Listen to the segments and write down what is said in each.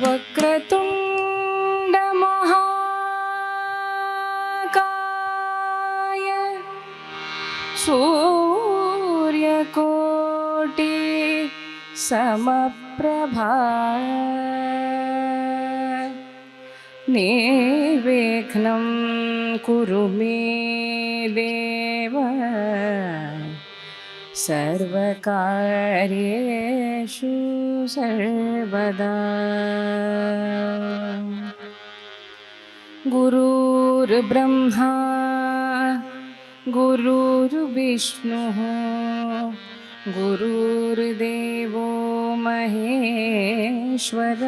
वक्रतुण्ड महाकाय सूर्यकोटि समप्रभा निर्विघ्नं कुरु मे देव सर्वकार्येषु सर्वदा। गुरुर्ब्रह्मा गुरुर्विष्णुः गुरुर्देवो महेश्वरः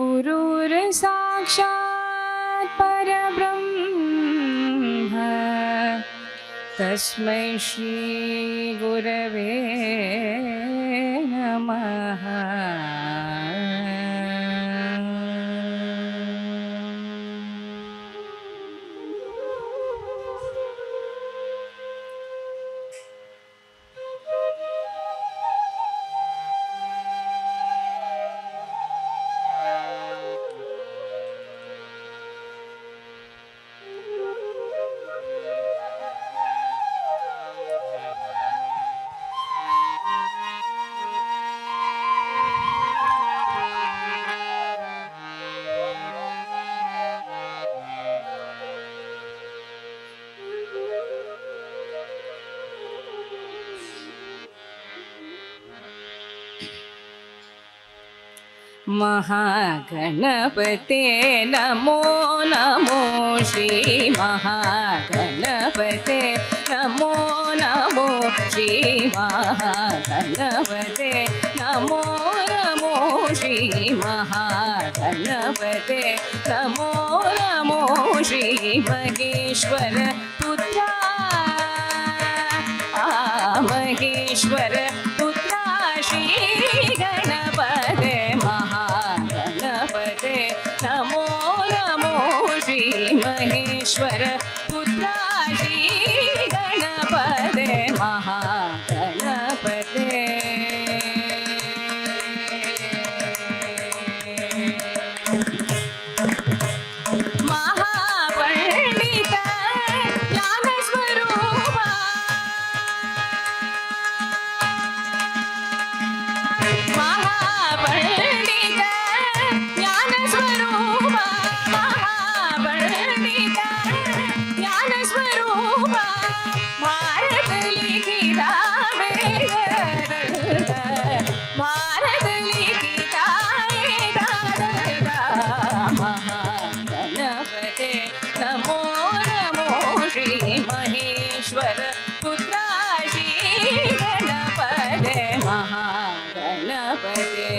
गुरुर्साक्षात् परब्रह्म तस्मै श्री गुरवे नमः। महागणपते नमो नमो श्री महागणपते नमो नमो श्री महागणपते नमो नमो श्री महागणपते नमो नमो श्री महेश्वर पुत्रा महेश्वर पुत्रा श्री गणपते महागणपते नमो नमो श्री महेश्वर पुत्रा श्री गणपते महागणपते। महापंडित ज्ञानस्वरूपा महापंडित ज्ञानस्वरूपा महापंडित ज्ञानस्वरूपा भारत लिखिता वेद भारत लिखिता महागणपते नमो नमो श्री महेश्वर पुत्रा श्री गणपते महागणपते।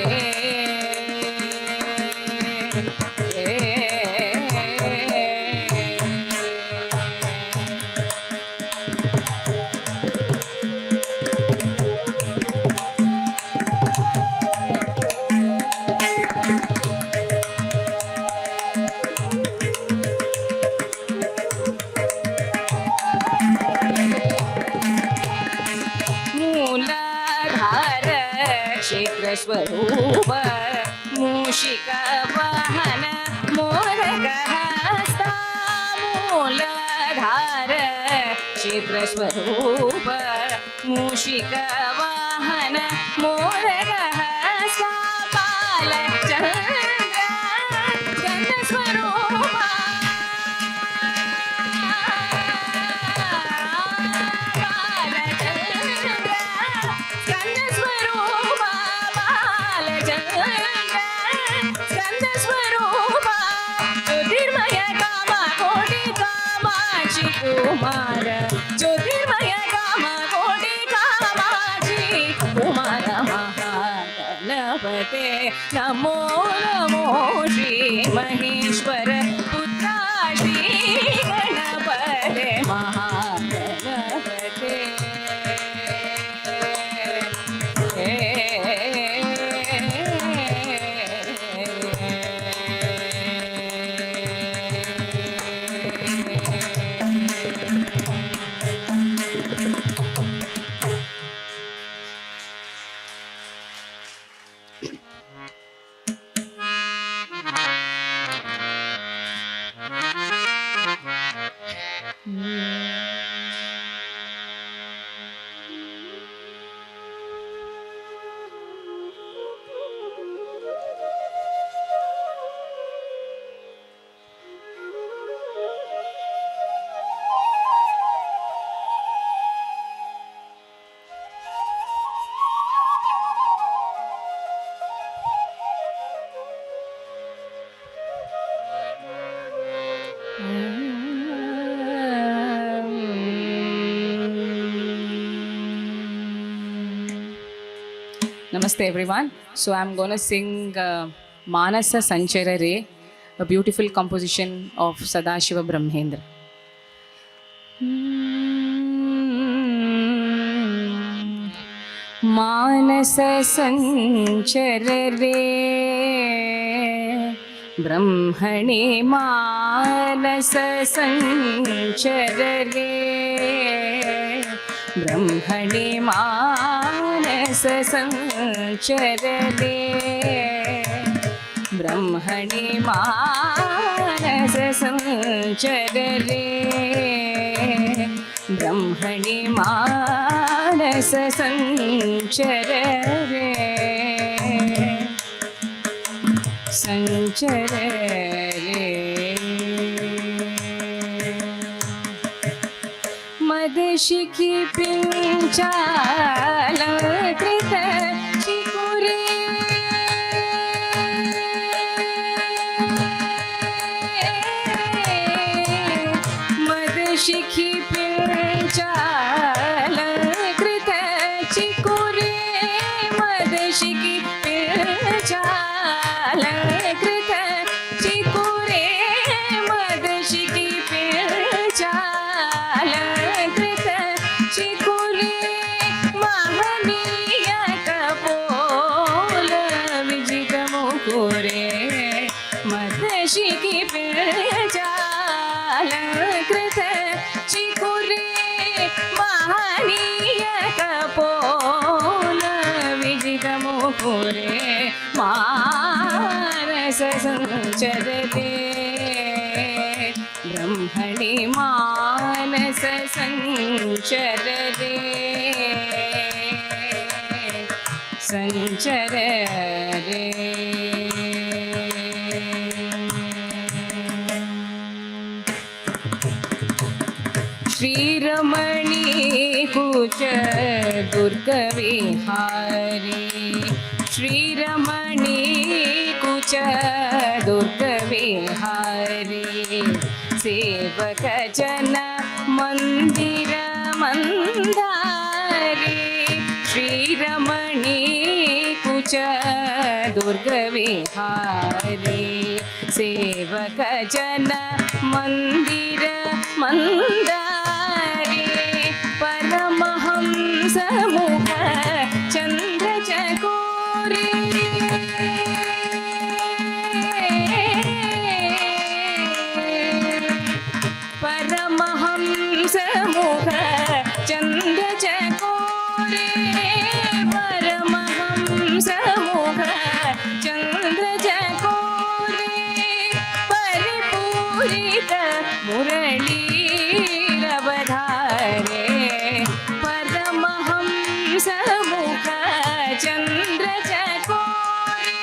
मूलाधार क्षेत्रस्वरूप मूषिक वाहन मोदकहस्ता मूलाधार क्षेत्रस्वरूप मूषिक वाहन मोदकहस्ता बालचन्द्र गणस्वरूप कुमार ज्योतिर्मय काम कोटि कामाक्षी कुमार महागणपते नमो नमो श्री महेश्वर पुत्रा Shri गणपते महागणपते। Namaste everyone. So I'm going to sing Manasa Sancharare, a beautiful composition of Sadashiva Brahmendra. Manasa Sancharare Brahmane Manasa Sancharare ब्रह्मणि मानस संचररे ब्रह्मणि मानस संचररे ब्रह्मणि मानस संचररे संचररे मदशिखि पिञ्चालकृत चिकुरे मदशिखि पिञ्चालकृत चिकुरे मदशिखि पिञ्चालकृत चिकुरे मदशिखि पिञ्चालकृत चिकुरे महनीय कपोल विजित मुकुरे मदशिखि पिञ्चालकृत चिकुरे महनीय कपोल विजित मुकुरे मानस संचरते ब्रह्मणि मानस संचररे संचररे श्रीरमणी कुच दुर्ग विहारी श्रीरमणी कुच दुर्ग विहारी सेवक जन मंदिर मंदारी श्रीरमणी कुच दुर्ग विहारी सेवक जन मंदिर मंदारी परमहंस मुख चंद्र चकोरे परमहंस मुख चंद्र चकोरे परमहंस मुख चंद्र चकोरे परिपूरित मुरली रवधारे परमहंस मुख चंद्र चकोरे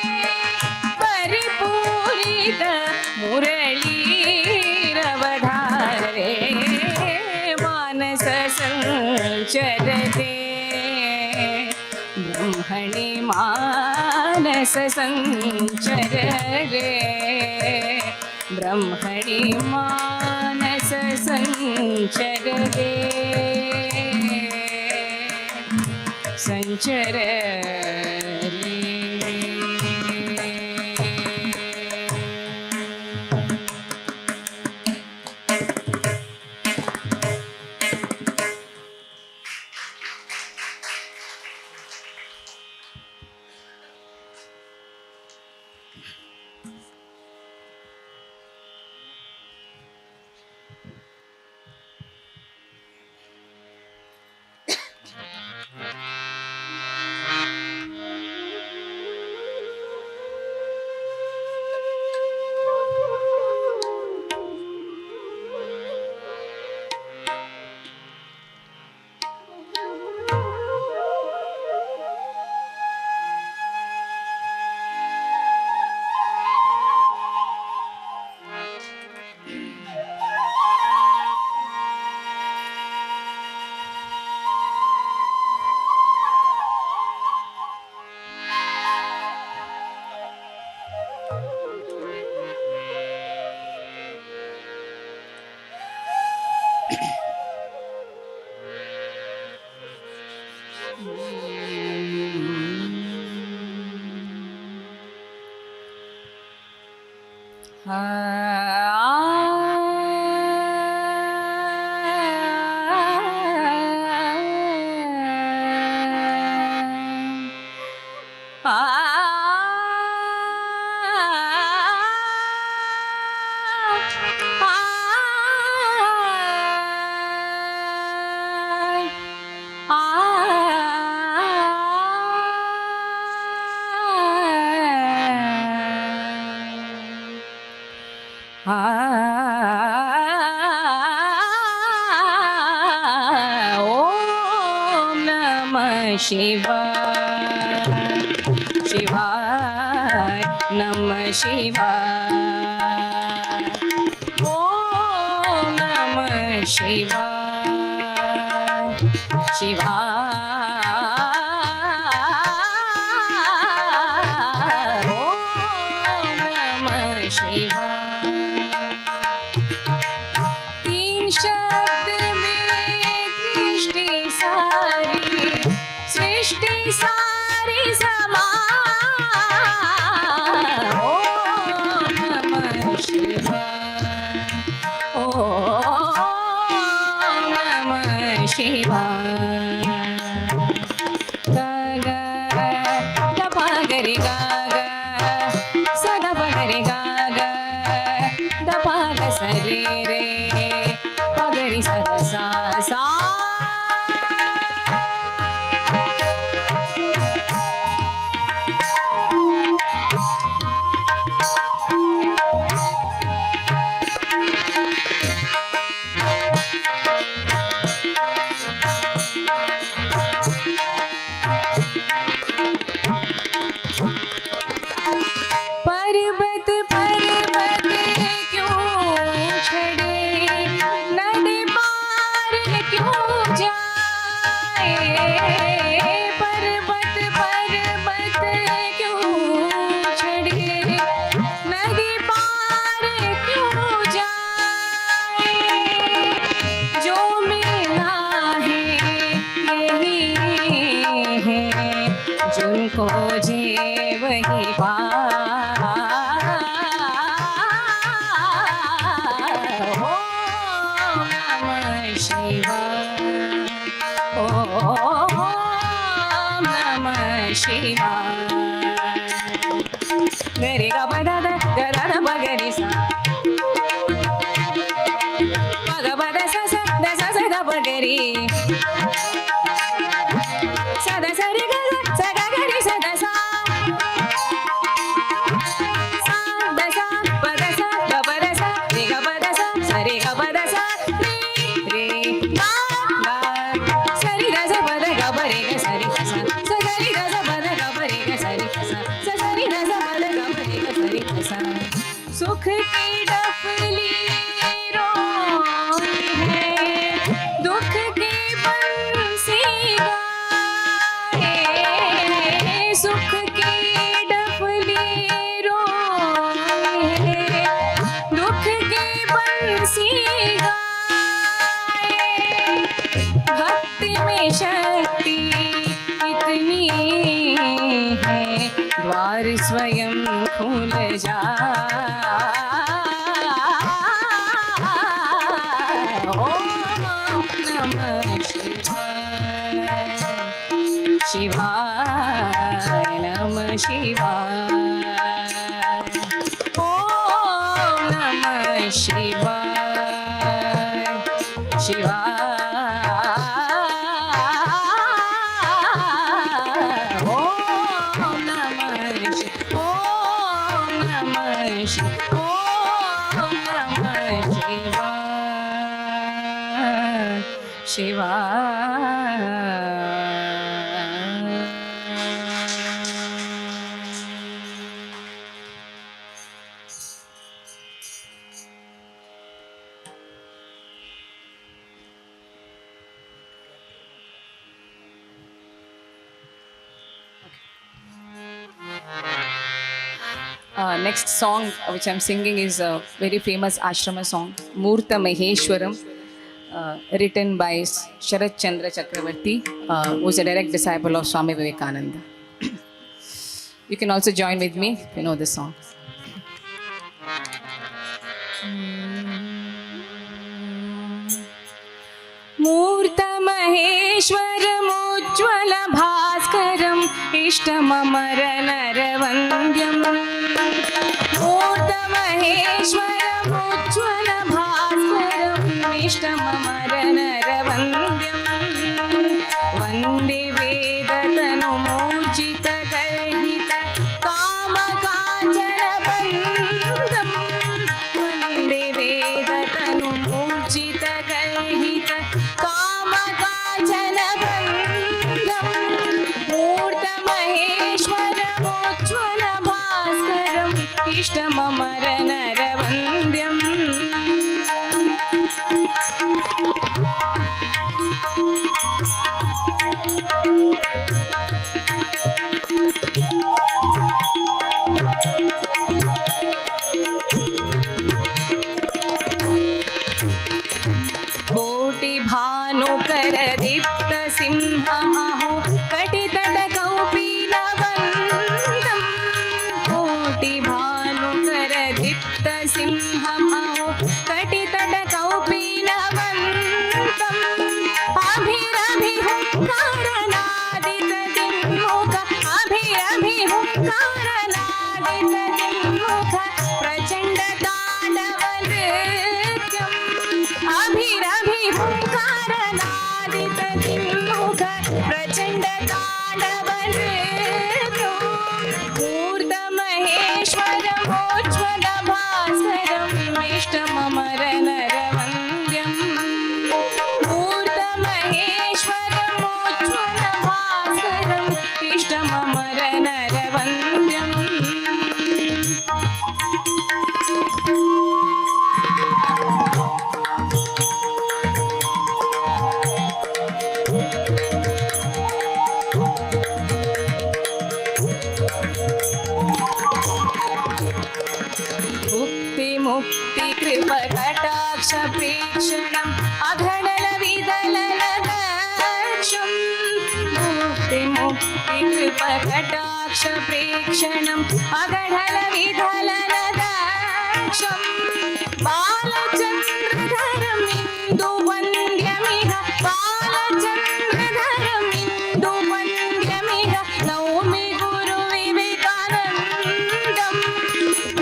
परिपूरित मुरली रवधारे मानस संचरते ब्रह्मणि मानस संचररे ब्रह्मणि मानस संचररे संचररे Om Namah Shivaya, Shivaya Namah Shivaya. Om Namah Shivaya, Shivaya. Om Namah Shivaya. तीन शब्द में सृष्टि सारी समाई। ओम नमः शिवाय, ओम नमः शिवाय। ग ग प ग रे ग ग स द प ग रे ग ग द प ग स रे रे प ग रे स द सा सा। पर्वत पर्वत क्यों छड़े, नदी पार क्यों जाए। पर्वत पर्वत क्यों छड़े, नदी पार क्यों जाए। जो मिला है यही है, जिनको जे वही पाए। ओम नमः शिवाय, ओम नमः शिवाय। गरे गा बदा दा गरा दा बगरी सा, पग बदा सा सा दा सा सा दा बगरी, सा दा सा रे गा सा गा गरी सा दा सा, सा दा सा बदा सा गा बदा सा रे गा बदा सा सा रे गा बदा सा रे रे गा गा सा रे गा सा बदा गा बरे गा सा रे गा सा सा गा रे गा सा बदा गा बरे गा सा रे गा सा सा सा रे गा सा बदा गा बरे गा सा रे गा सा। सुख की डफली रोई है, दुख की बंसी गाए। सुख की डफली रोई है, दुख की बंसी गाए। भक्ति में शक्ति इतनी है, द्वार स्वयं खुल जाए। ओम नमः शिवाय, शिवाय नमः शिवाय। ओम नमः शिवाय, शिवाय। ओम नमः ओम नमः ओम नमः शिवाय, शिवाय। Next song which I'm singing is a very famous ashrama song, Murta Maheshwaram, written by Sharat Chandra Chakravarti, who's a direct disciple of Swami Vivekananda. You can also join with me if you know this song. इष्टममरनरवन्द्यम् मूर्तमहेश्वरमुज्ज्वलभास्करम् इष्टममरनरवन्द्यम् वन्दे वेदतनुमूर्जितगर्हित कामकाञ्चनबन्धम् वन्दे वेदतनुमूर्जितगर्हित कामकाञ्चनबन्धम् मूर्तमहेश्वरमुज्ज्वलभास्करम् इष्टममरनरवन्द्यम् कोटिभानुकरदीप्तसिंहमहो कटितटकौपीनवन्दम् कोटिभानुकरदीप्तसिंहमहो कटितटकौपीनवन्दम् अभिरभिहुङ्कारनादितदिङ्मुख अभिरभिहुङ्कारनादितदिङ्मुख प्रचण्डताण्डवनृत्यम् अभिरभिहुङ्कारनादितदिङ्मुख प्रचण्डताण्डवनृत्यम् मूर्तमहेश्वरमोज्ज्वलभास्करम् इष्टममरनरवन्द्यम् मूर्तमहेश्वरमोज्ज्वलभास्करम् इष्टममरनरवन्द्यम् मुक्तिकृपकटाक्षप्रेक्षणम् अघडलविदलनदक्षम् मुक्तिकृपकटाक्षप्रेक्षणम् अघडलविदलनदक्षम् बालचन्द्रधरम् इन्दुवन्द्यमिह बालचन्द्रधरम् इन्दुवन्द्यमिह नौमि गुरुविवेकानन्दम्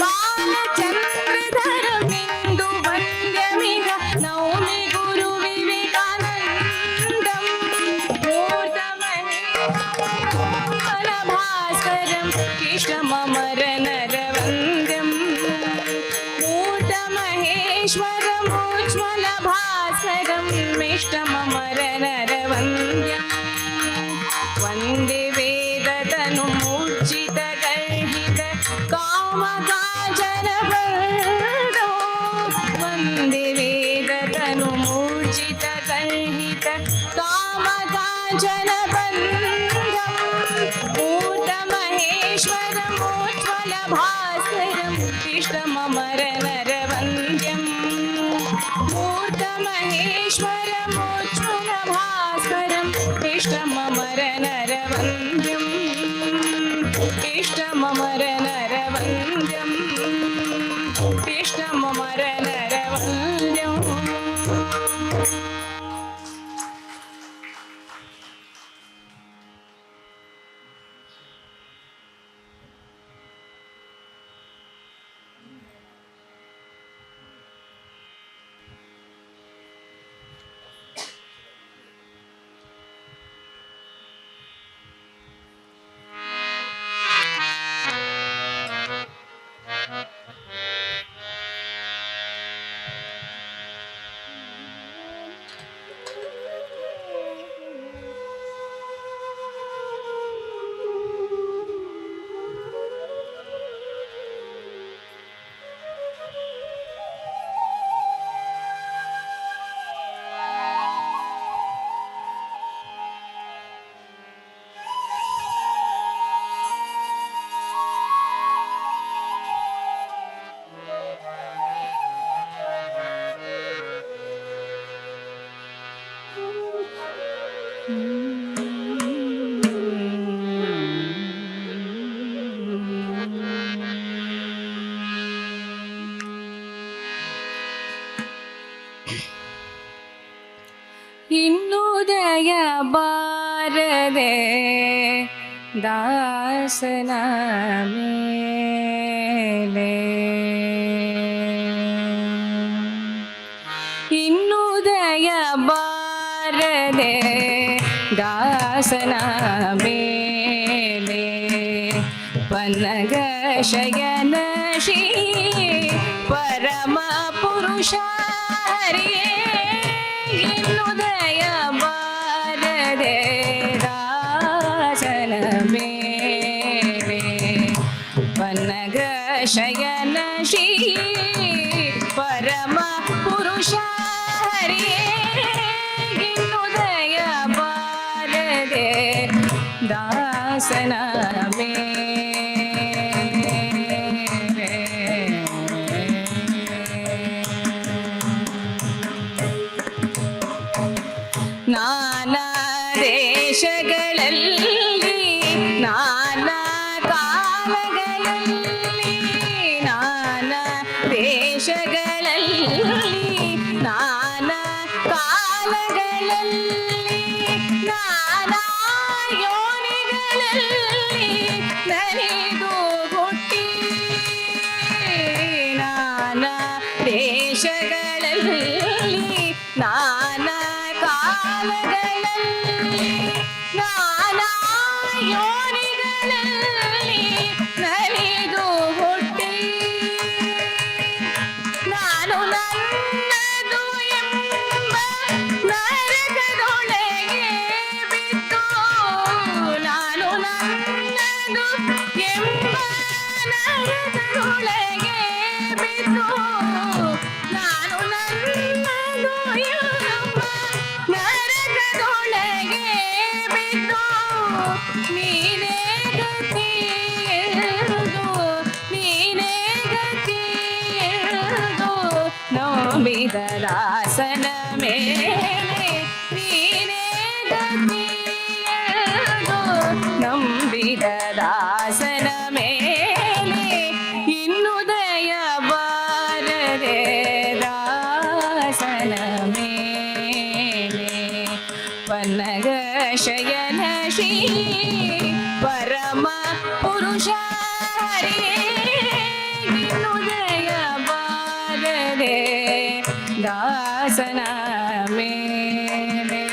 बालचन्द्रधरम् इन्दुवन्द्यमिह नौमि गुरुविवेकानन्दम् मूर्तमहेश्वरभास्करम् इष्टममरनरवन्द्यम् मूर्तमहेश्वरमुज्ज्वलभास्करम् इष्टममरनरवन्द्यम् वन्दे वेदतनुमूर्जितगर्हित कामकाञ्चनबन्धो वन्दे वेदतनुमूर्जितगर्हित कामकाञ्चनबन्धम् मूर्तमहेश्वरमुज्ज्वलभास्करम् इष्टममरनरवन्द्यम् मूर्तमहेश्वरमुज्ज्वलभास्करम् इष्टममरनरवन्द्यम् इष्टममरनरवन्द्यम् इष्टममरनरवन्द्यम् ಇನ್ನುದಯ ಬಾರದೆ ದಾಸನ ಮೇಲೆ ಇನ್ನು ದಯ ಬಾರದೆ ದಾಸನ ಮೇಲೆ ಪನ್ನಗ ಶಯನ ಶ್ರೀ ಪರಮ ಪುರುಷ ಹರಿಯೇ ಇನ್ನು ದಯ ಬಾರದೆ ದಾಸನ ಮೇಲೆ ಪನ್ನಗ ಶಯನ ಶ್ರೀ ಪರಮ ಪುರುಷ ಹರಿಯೇ ಇನ್ನು ದಯ ಬಾರದೆ ದಾಸನ ಮೇಲೆ ನಾನಾ ದೇಶಗಳಲ್ಲಿ ನಾನಾ ಕಾಲಗಳಲ್ಲಿ ನಾನಾ ದೇಶಗಳಲ್ಲಿ ನಾನಾ ಕಾಲಗಳಲ್ಲಿ ನಾನಾ ಯೋನಿಗಳಲ್ಲಿ ನಲಿದು ಹುಟ್ಟಿ ನಾನಾ ದೇಶಗಳಲ್ಲಿ ನಾನಾ ಕಾಲಗಳಲ್ಲಿ ನಾನಾ ಯೋನಿಗಳಲ್ಲಿ ನಲಿದು ಹುಟ್ಟಿ ನಾನು ನನ್ನದು ಎಂಬ ನರಕದೊಳಗೆ ಬಿದ್ದು ನಾನು ನನ್ನದು ಎಂಬ ನರಕದೊಳಗೆ ಬಿದ್ದು ನಾನು ನನ್ನದು ಎಂಬ ನರಕದೊಳಗೆ ಬಿದ್ದು ನೀನೇ ಗತಿ ಎಂದು ನೀನೇ ಗತಿ ಎಂದು ನಂಬಿದ ದಾಸನ ಮೇಲೆ ನೀನೇ ಗತಿ ಎಂದು ನಂಬಿದ ದಾಸನ ಮೇಲೆ ಇನ್ನು ದಯ ಬಾರದೆ ದಾಸನ ಮೇಲೆ ಪನ್ನಗ ಶಯನ ಶ್ರೀ ಪರಮ ಪುರುಷ ಹರಿಯೇ ಇನ್ನು ದಯ ಬಾರದೆ ದಾಸನ ಮೇಲೆ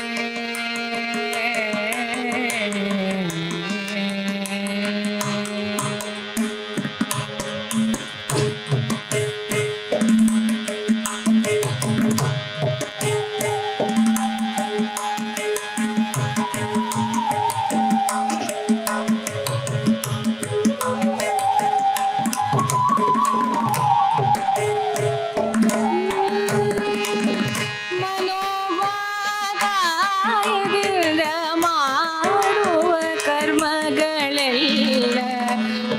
ಮನೋವಾಕಾಯದಿಂದ ಮಾಡುವ ಕರ್ಮಗಳೆಲ್ಲ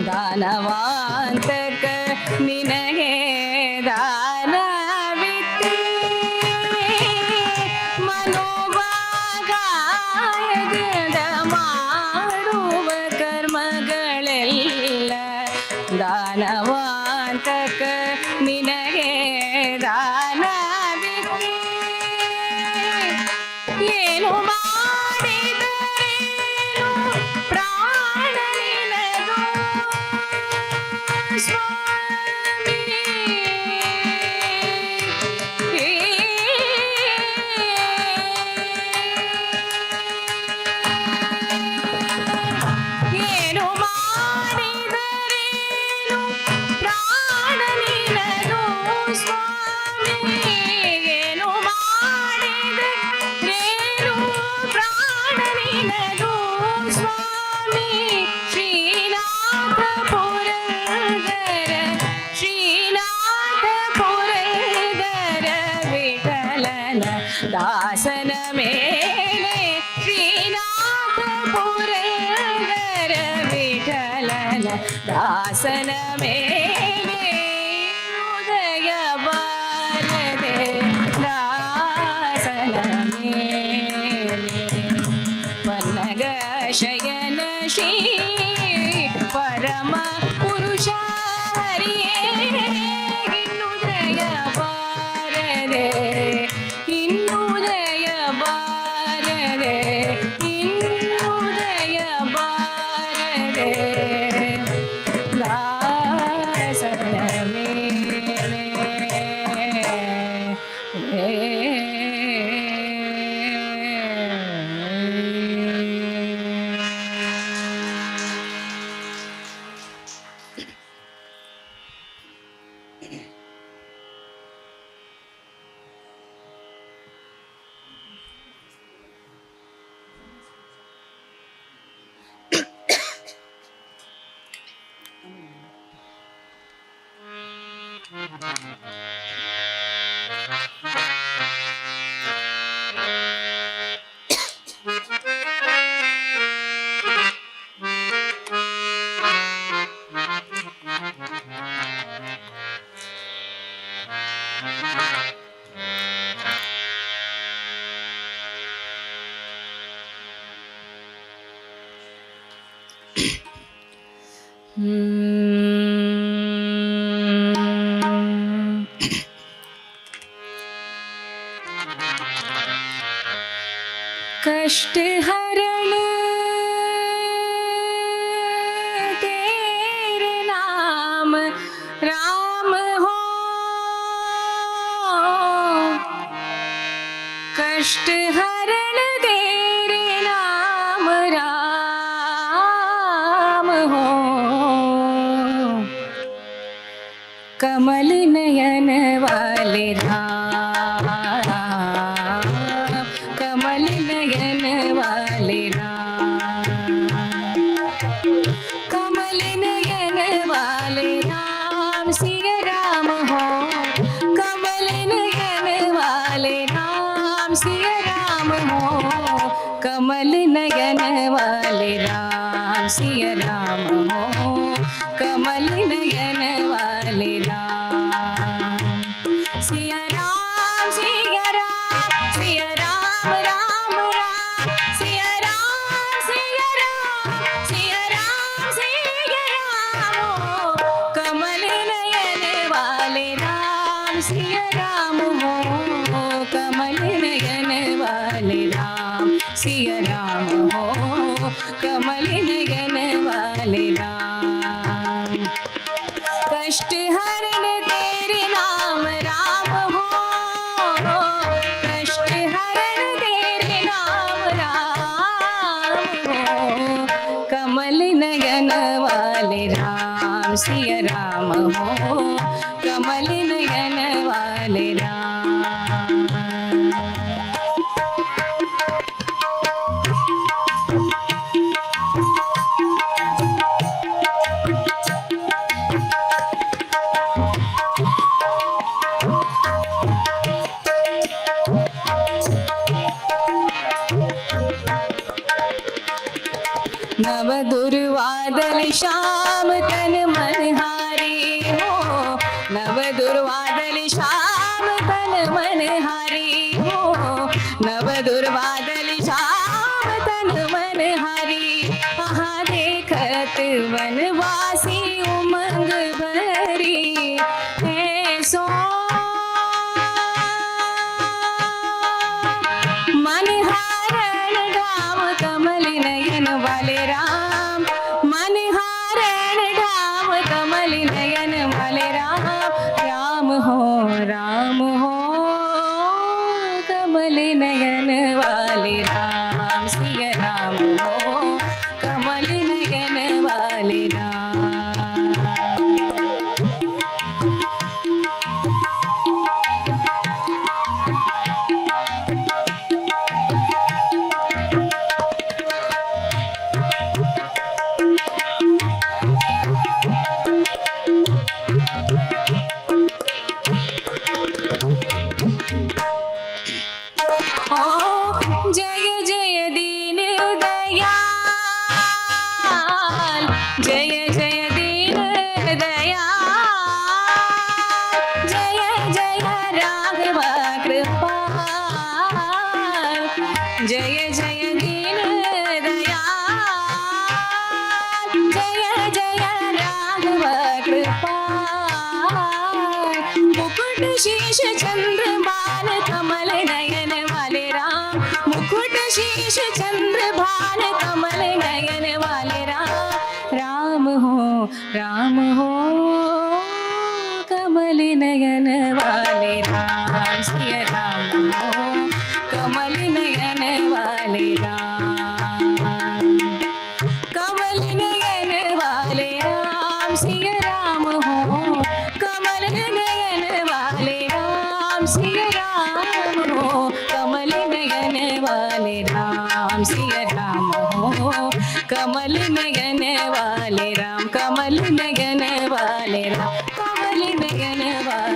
ದಾನವಾಂತಕ ನಿನಗೆ ದಾನವಿತ್ತೆ ಮನೋವಾಕಾಯದಿಂದ ಮಾಡುವ ಕರ್ಮಗಳೆಲ್ಲ ದಾನವಾಂತಕ ನಿನಗೆ ದಾನವಿತ್ತೆ ಏನು ಮಾಡಿದರೇನು ಪ್ರಾಣ ನಿನದು ಸ್ವಾಮಿ ಏನು ಮಾಡಿದರೇನು ಪ್ರಾಣ ನಿನದು ಸ್ವಾಮಿ ಏನು ಮಾಡಿದರೇನು ಪ್ರಾಣ ನಿನದು ಸ್ವಾಮಿ ಶ್ರೀನಾಥ ಪುರಂದರ ಶ್ರೀನಾಥ ಪುರಂದರ ವಿಠಲನ ದಾಸನ ಮೇಲೆ ಶ್ರೀನಾಥ ಪುರಂದರ ವಿಠಲನ ದಾಸನ ಮೇಲೆ ಉದಯ ಬಾರದೆ ದಾಸನ ಮೇಲೆ ಪನ್ನಗ ಶಯನ ಶ್ರೀ ಪರಮ ಪುರುಷ ಹರಿಯೇ ಇನ್ನು ದಯ ಬಾರದೆ ಇನ್ನು ದಯ ಬಾರದೆ ಇನ್ನು ದಯ ಬಾರದೆ कष्ट हरण तेरे नाम राम हो, कष्ट हरण तेरे नाम राम हो, कमल नयन वाले राम, कमल नयन वाले राम, कमल नयन वाले राम सिया राम हो, कमल नयन वाले राम सिया राम हो, कमल नयन वाले राम सिया राम हो, कमल नयन वाले राम सिया राम सिया राम सिया राम राम राम सिया राम सिया राम सिया राम सिया राम हो, कमल नयन वाले राम सिया राम हो, कमल नयन वाले राम सिया राम हो, कमल नयन वाले राम, कष्ट हरण तेरे नाम राम हो, कष्ट हरण तेरे नाम राम हो, कमल नयन वाले राम सिया राम हो, कमल नयन वाले राम। नव दुर्वादल श्याम तन मन हारे हो, नव दुर्वादल श्याम तन मन हारे हो, नव दुर्वादल श्याम तन मन हारे, वहाँ देखत वनवासी उमंग भरी है सो मन हारण धाम कमल नयन वाले राम, मन हारण धाम कमल नयन वाले राम, राम हो कमल नयन वाले राम सिया राम हो, कमल नयन वाले राम। जय जय दीन दयाल, जय जय दीन दयाल, जय जय राघव कृपाल, जय जय दीन दयाल, जय जय राघव कृपाल, मुकुट शीश चंद्रभान कमल नयन वाले राम, मुकुट शीश चंद्रभान कमल नयन वाले राम, राम हो कमल नयन वाले राम सिया राम हो, कमल नयन वाले राम, कमल नयन वाले राम सिया राम हो, कमल नयन वाले राम सिया राम हो, कमल नयन वाले राम सिया राम हो, कमल नयन वाले राम, कमल नयन वाले राम, कमल नयन वाले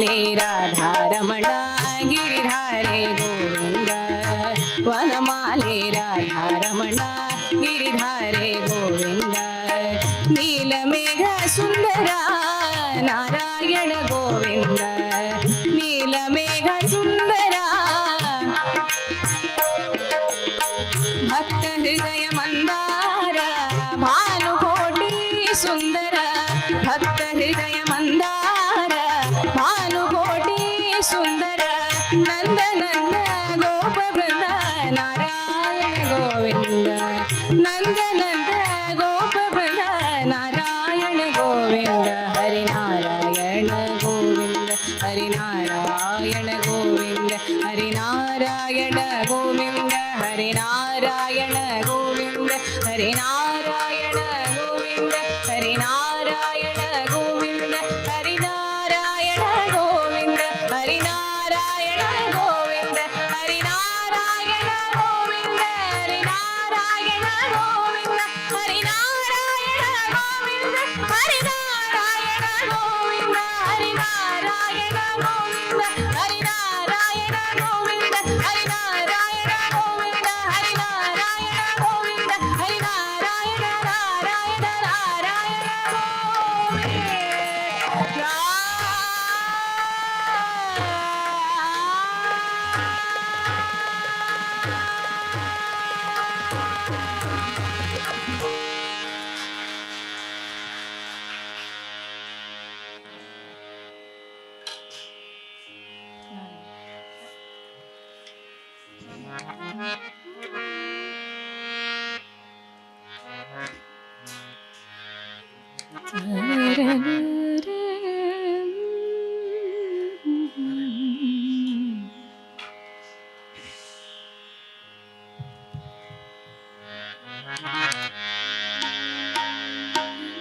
ವನಮಾಲೆ ರಾಧಾರಮಣ ಗಿರಿಧಾರೆ ಗೋವಿಂದ ವನಮಾಲೆ ರಾಧಾರಮಣ ಗಿರಿಧಾರೆ ಗೋವಿಂದ ನೀಲಮೇಘ ಸುಂದರ ನಾರಾಯಣ ಗೋವಿಂದ ನೀಲಮೇಘ ಸುಂದರ ಭಕ್ತ ಹೃದಯ ಮಂದಾರ ಭಾನುಕೋಟಿ ಸುಂದರ ಭಕ್ತ ಹೃದಯ ಮಂದಾರ ಭಾನುಕೋಟಿ ಸುಂದರ ನಂದ ನಂದ ಗೋಪ ಬೃಂದ ನಾರಾಯಣ ಗೋವಿಂದ ನಂದ ನಂದ ಗೋಪ ಬೃಂದ ನಾರಾಯಣ ಗೋವಿಂದ ಹರಿನಾರಾಯಣ ಗೋವಿಂದ ಹರಿನಾರಾಯಣ ಗೋವಿಂದ ಹರಿನಾರಾಯಣ ಗೋವಿಂದ ಹರಿನಾರಾಯಣ ಗೋವಿಂದ ಹರಿನಾರಾಯಣ ಗೋವಿಂದ ಹರಿನಾರಾಯಣ ಗೋವಿಂದ ಹರಿನಾರಾಯಣ ಗೋವಿಂದ ಹರಿನಾರಾಯಣ ಗೋವಿಂದ ಹರಿನಾರಾಯಣ ಗೋವಿಂದ ಹರಿನಾರಾಯಣ ಗೋವಿಂದ ಹರಿನಾರಾಯಣ ಗೋವಿಂದ ಹರಿನಾರಾಯಣ ಗೋವಿಂದ ಹರಿನಾರಾಯಣ ಗೋವಿಂದ ಹರಿನಾರಾಯಣ ಗೋವಿಂದ ಹರಿನಾರಾಯಣ ಗೋವಿಂದ ಹರಿನಾರಾಯಣ ಗೋವಿಂದ ಹರಿನಾರಾಯಣ ನಾರಾಯಣ ನಾರಾಯಣ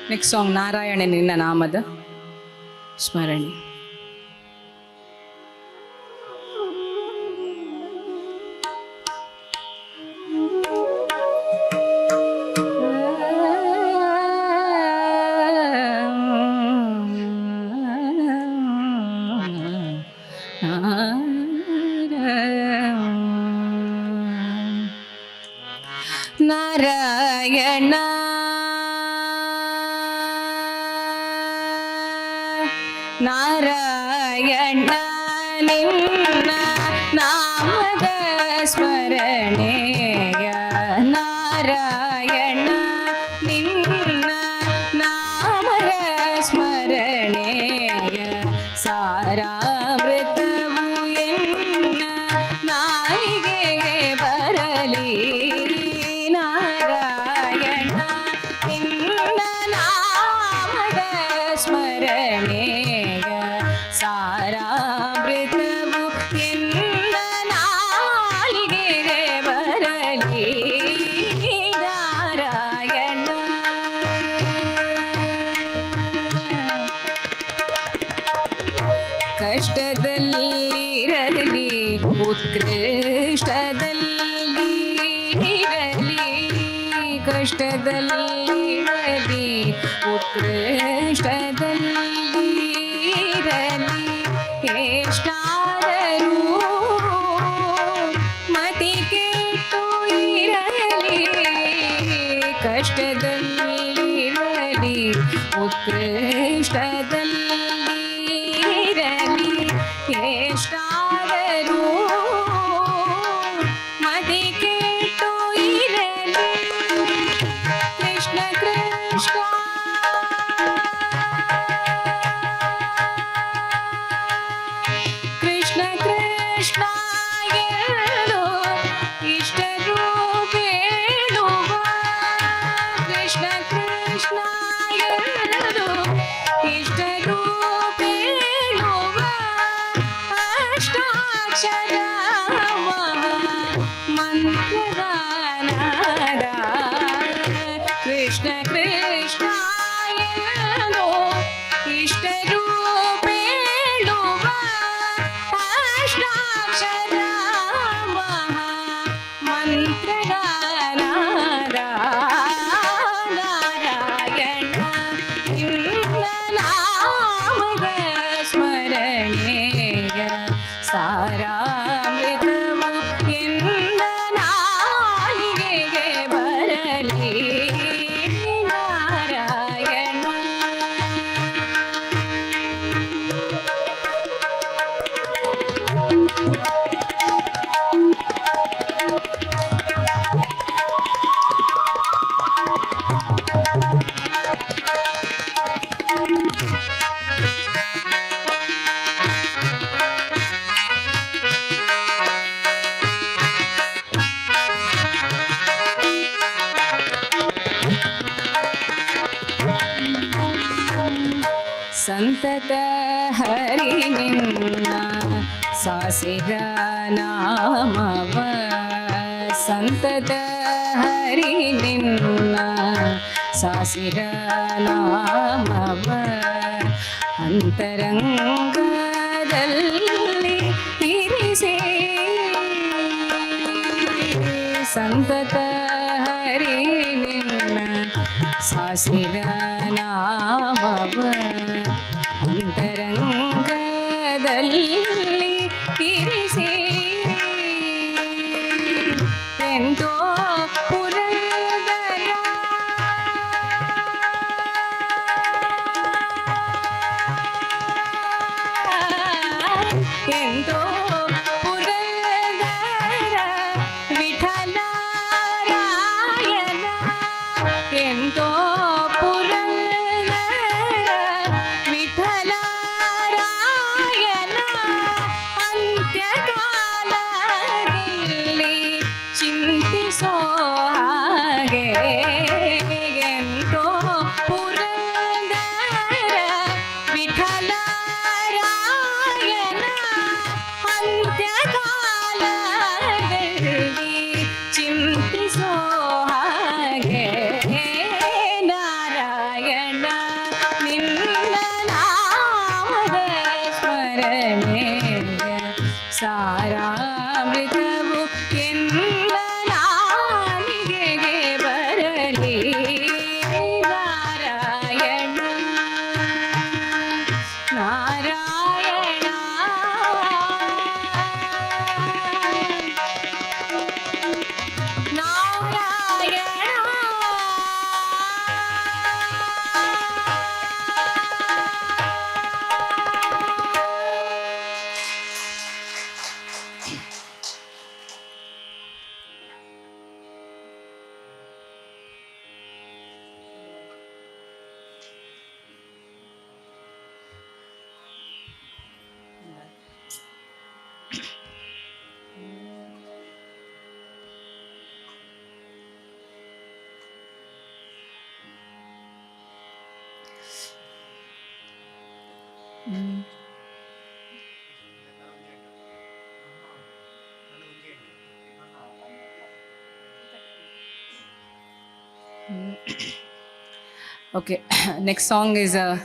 ನೆಕ್ಸ್ಟ್ ಸಾಂಗ್ ನಾರಾಯಣ ನಿನ್ನ ನಾಮದ ಸ್ಮರಣೆ. ನಾರಾಯಣ ನಾರಾಯಣ ನಿನ್ನ ನಾಮದ ಸ್ಮರಣೆಯ ನಾರಾಯಣ ನಿನ್ನ ನಾಮದ ಸ್ಮರಣೆಯ ಸಾರಾಮೃತವು ಎನ್ನ ನಾಲಿಗೆಗೆ ಬರಲಿ ನಾರಾಯಣ ನಿನ್ನ ನಾಮದ ಸ್ಮರಣೆಯ ಸಾರಾಮೃತವು ಎನ್ನ ನಾಲಿಗೆಗೆ ಬರಲಿ ನಾರಾಯಣ. ಕಷ್ಟದಲ್ಲಿರಲಿ ಉತ್ಕೃಷ್ಟದಲ್ಲಿ ಇರಲಿ ಕಷ್ಟದಲ್ಲಿರಲಿ ಉತ್ಕೃಷ್ಟದಲ್ಲಿ ಇರಲಿ ಎಷ್ಟಾದರೂ ಮತಿ ಕೆಟ್ಟು ಇರಲಿ ಕಷ್ಟದಲ್ಲಿರಲಿ ಉತ್ಕೃಷ್ಟದಲ್ಲಿ ಇರಲಿ ಎಷ್ಟಾದರೂ ಮತಿ ಕೆಟ್ಟು ಇರಲಿ ಕೃಷ್ಣ ಕೃಷ್ಣ ಕೃಷ್ಣ ಕೃಷ್ಣ ಎಂದು ಇಷ್ಟರು ಬೇಡುವ ಕೃಷ್ಣ ಕೃಷ್ಣ ಎಂದು ಇಷ್ಟರು ಬೇಡುವ ಅಷ್ಟಾಕ್ಷರ ಮಂತ್ರಗಾನದ ಕೃಷ್ಣ ಕೃಷ್ಣ ಎಂದು ಇಷ್ಟರು ಬೇಡುವ ಅಷ್ಟಾಕ್ಷರ ಮಂತ್ರಗಾನದ ನಾರಾಯಣ ನಿನ್ನ ನಾಮದ ಸ್ಮರಣೆ ಸಂತತ ಹರಿ ನಿನ್ನ ಸಾಸಿರ ನಾಮವ ಸಂತತ ಹರಿ ನಿನ್ನ ಸಾಸಿರ ನಾಮವ ಅಂತರಂಗದಲ್ಲಿ ಇರಿಸೆ ಸಂತತ ಹರಿ ನಿನ್ನ ಸಾಸಿರ ನಾಮವ ಅಂತರಂಗದಲ್ಲಿ ಇರಿಸೆ ಎಂತೋ ಪುರಂದರ ಎಂತೋ ಪುರಂದರ ವಿಠಲರಾಯನ ಎಂತೋ ಪುರಂದರ ವಿಠಲರಾಯನ ಅಂತ್ಯಕಾಲದಲ್ಲಿ ಚಿಂತಿಸೋ ಹಾಗೆ ಎಂತೋ ಪುರಂದರ ವಿಠಲರಾಯನ ಅಂತ್ಯಕಾಲದಲ್ಲಿ ಚಿಂತಿಸೋ ಹಾಗೆ ನಾರಾಯಣ ನಿನ್ನ ನಾಮದ ಸ್ಮರಣೆ ಸಾರಾಮೃತವು ಎಲ್ಲ ನಾಲಿಗೆಗೆ ಬರಲಿ Narayana Narayana Okay, next song is a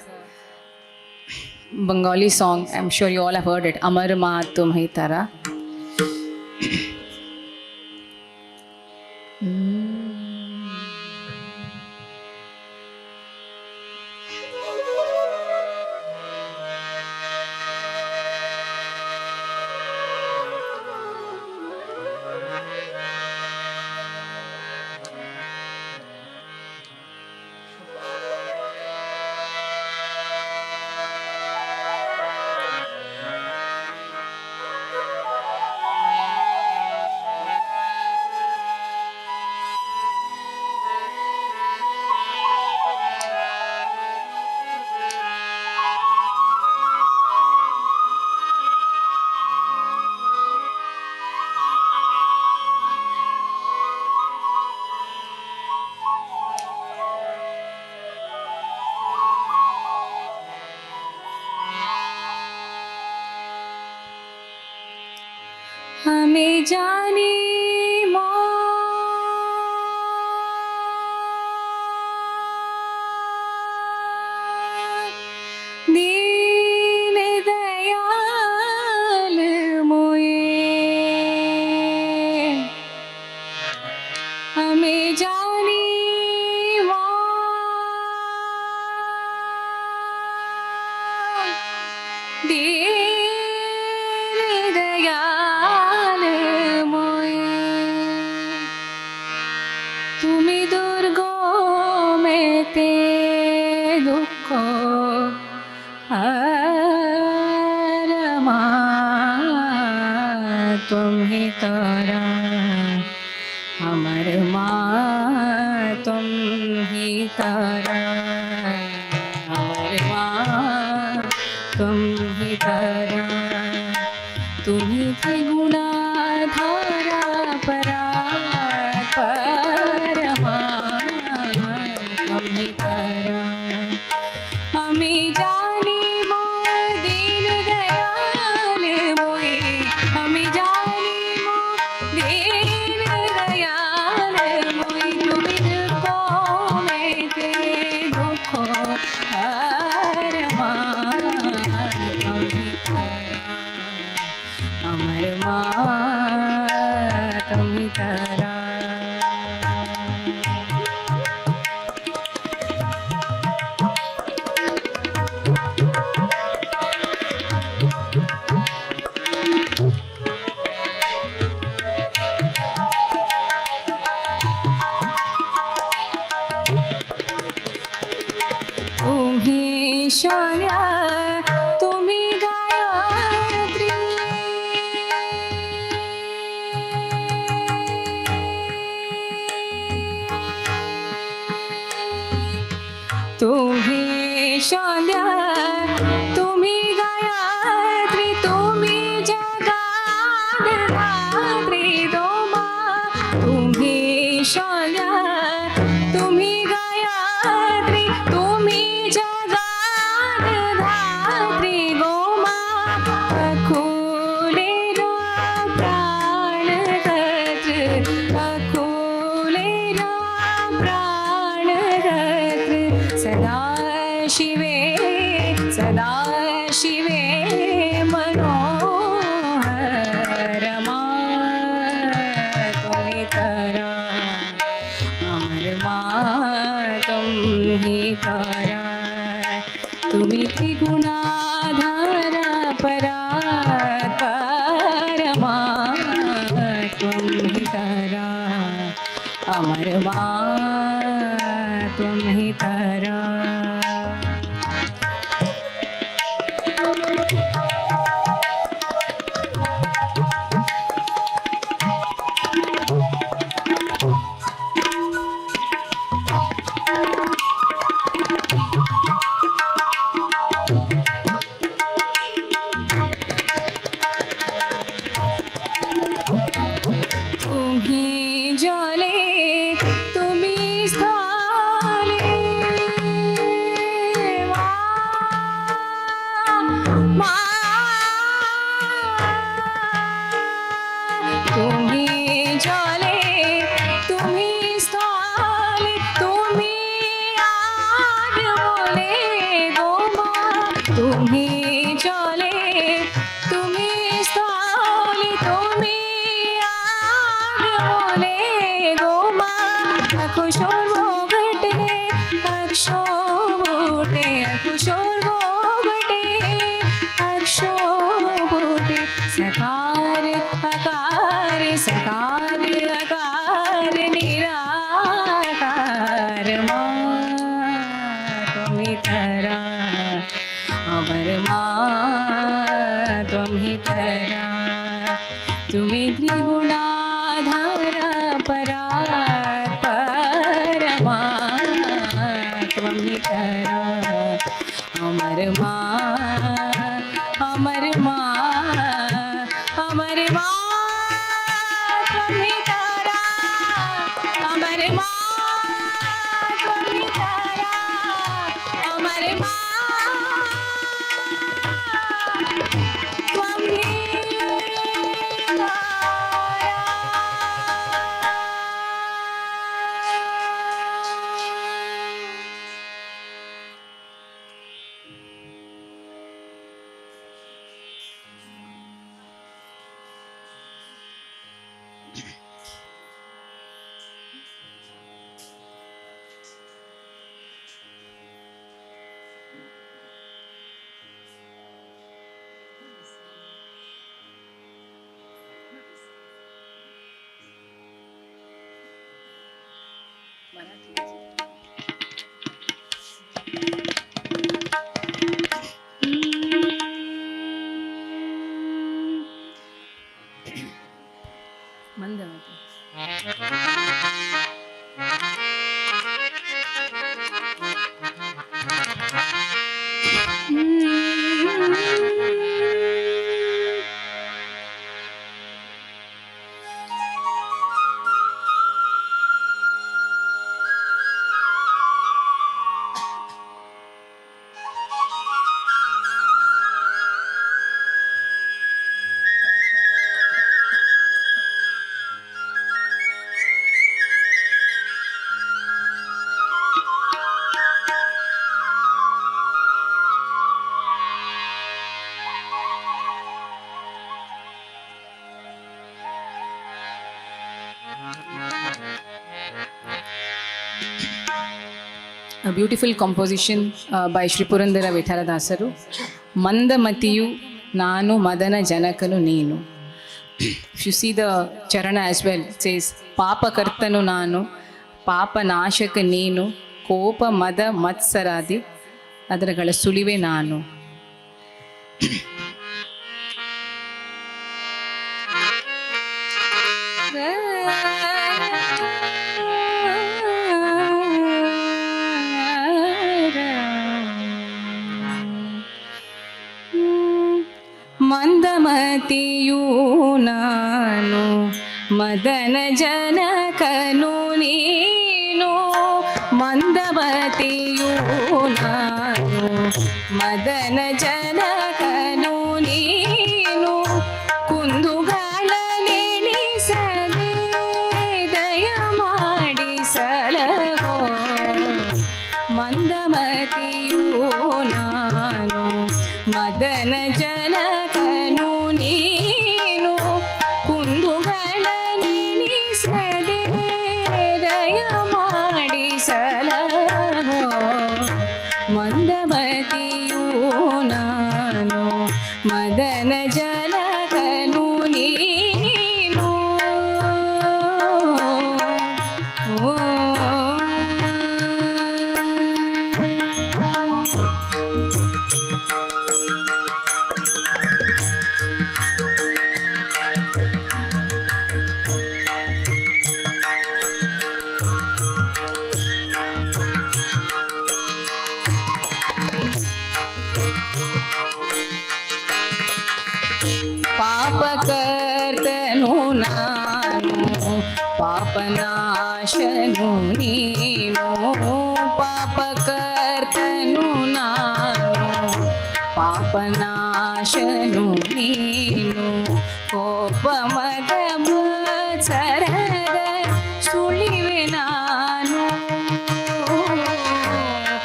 Bengali song. I'm sure you all have heard it. Amar Ma Tum Hi Tara. हमें जाने दीन दयाल मोए हमें जाने दीन दयाल তুমি দুর্গো মেতে দুঃখ হারমা তুমি তারা আমার মা তুমি তারা আমার মা তুমি তারা তুমি গুণা ধারা পরা परमा हमें करा हमें जाने शौर्य तुम्ही गायत्री तुम्ही शौर्य तुम्ही गायत्री तुम्ही जगात धात्री दोमा तुम्ही शौर्य तुम्ही गायत्री तुम्ही जगात धात्री गोमा अखुलेरा प्राणगत्र अखुलेरा प्राणगत्र सदा शिवे मनोहर मा तुम्ही करा अमर मा तुम्ही करा तुम्ही त्रिगुणाधार परात्परमा तुम्ही करा अमर मा तुम्ही करा तुम्ही जले तुम्ही स्थाने मा तुम्ही जले तुम्ही स्थाने तुम्ही आग बोले गोमा तुम्ही जले तुम्ही स्थाने तुम्ही बोले गोमा अकुशोर भोगटे अक्षो बोटे अकुशोर भोगटे अक्षो बोटे सकार अकार सकार अकार निराकार मा तुम्ही करा अमर मा तुम्ही करा तुम्ही त्रिगुणाधार परात्परमा तुम्ही करा अमर मा अमर मा अमर मा तुम्ही करा अमर मा तुम्ही करा अमर मा तुम्ही ಮಂದಮತಿ A beautiful composition by Shri Purandara Vithaladasaru. Mandamatiyu Nanu Madana Janakanu Neenu. If you see the charana as well, it says Papa Kartanu Nanu, Papa Nashaka Neenu, Kopa Mada Matsaradi, ಅದರಗಳ ಸುಳಿವೆ ನಾನು. ಮಂದಮತಿಯೂ ನಾನು, ಮದನ ಜನಕನು ನೀನು. ಮಂದಮತಿಯೂ ನಾನು, ಮದನ ಜನಕನು ನೀನು. ಕುಂದುಗಳನೆಣಿಸದೆ ದಯ ಮಾಡಿಸಲಹೋ. ಮಂದಮತಿಯೂ ನಾನು, ಮದನ ಜನಕನು ನೀನು. ಕುಂದುಗಳನೆಣಿಸದೆ ದಯ ಮಾಡಿಸಲಹೋ. ಮಂದಮತಿಯೂ ನಾನು, ಮದನ ಜನಕನು ನೀನು. ಪಾಪಕರ್ತನು ನಾನು, ಪಾಪನಾಶನು ನೀನು. ಪಾಪಕರ್ತನು ನಾನು, ಪಾಪನಾಶನು ನೀನು. ಕೋಪ ಮದ ಮತ್ಸರದ ಸುಳಿವೆ ನಾನು.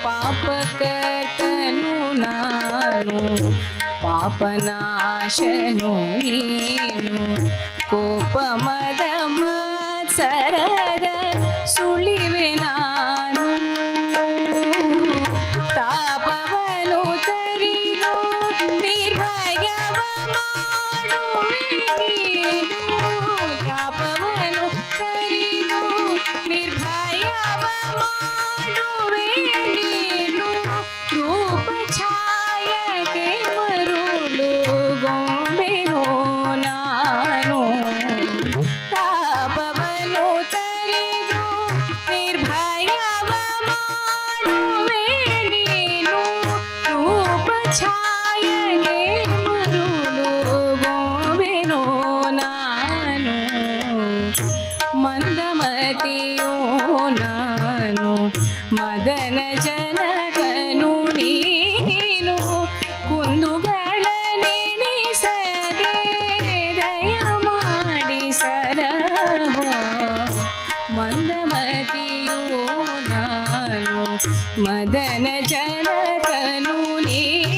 ಪಾಪಕರ್ತನು ನಾನು, ಪಾಪನಾಶನು ನೀನು. ಕೋಪ ಮದ ಮತ್ಸರದ ಸುಳಿವೆ ನಾನು. ತಾಪವನು ತರಿದು ನಿರ್ಭಯವ ಮಾಡುವೆ ನೀನು. ತಾಪವನು ತರಿದು ನಿರ್ಭಯವ ಮಾಡುವೆ ನೀನು. ರೂಪ ಛಾಯಕ್ಕೆ ಮರುಳು ಗೊಂಬೆಯೋ ನಾನು. ತಾಪವನು ತರಿದು ನಿರ್ಭಯವ ಮಾಡುವೆ ನೀನು. ರೂಪ ಛಾಯಕ್ಕೆ ಮರುಳು ಗೊಂಬೆಯೋ ನಾನು. ಮಂದಮತಿಯೋ ನಾನು, ಮದನ ಜನಕನು ನೀನು. ಕುಂದುಗಳನೆಣಿಸದೆ ದಯ ಮಾಡಿಸಲಹೋ. ಮಂದಮತಿಯೋ ನಾನು, ಮದನ ಜನಕನು ನೀನು.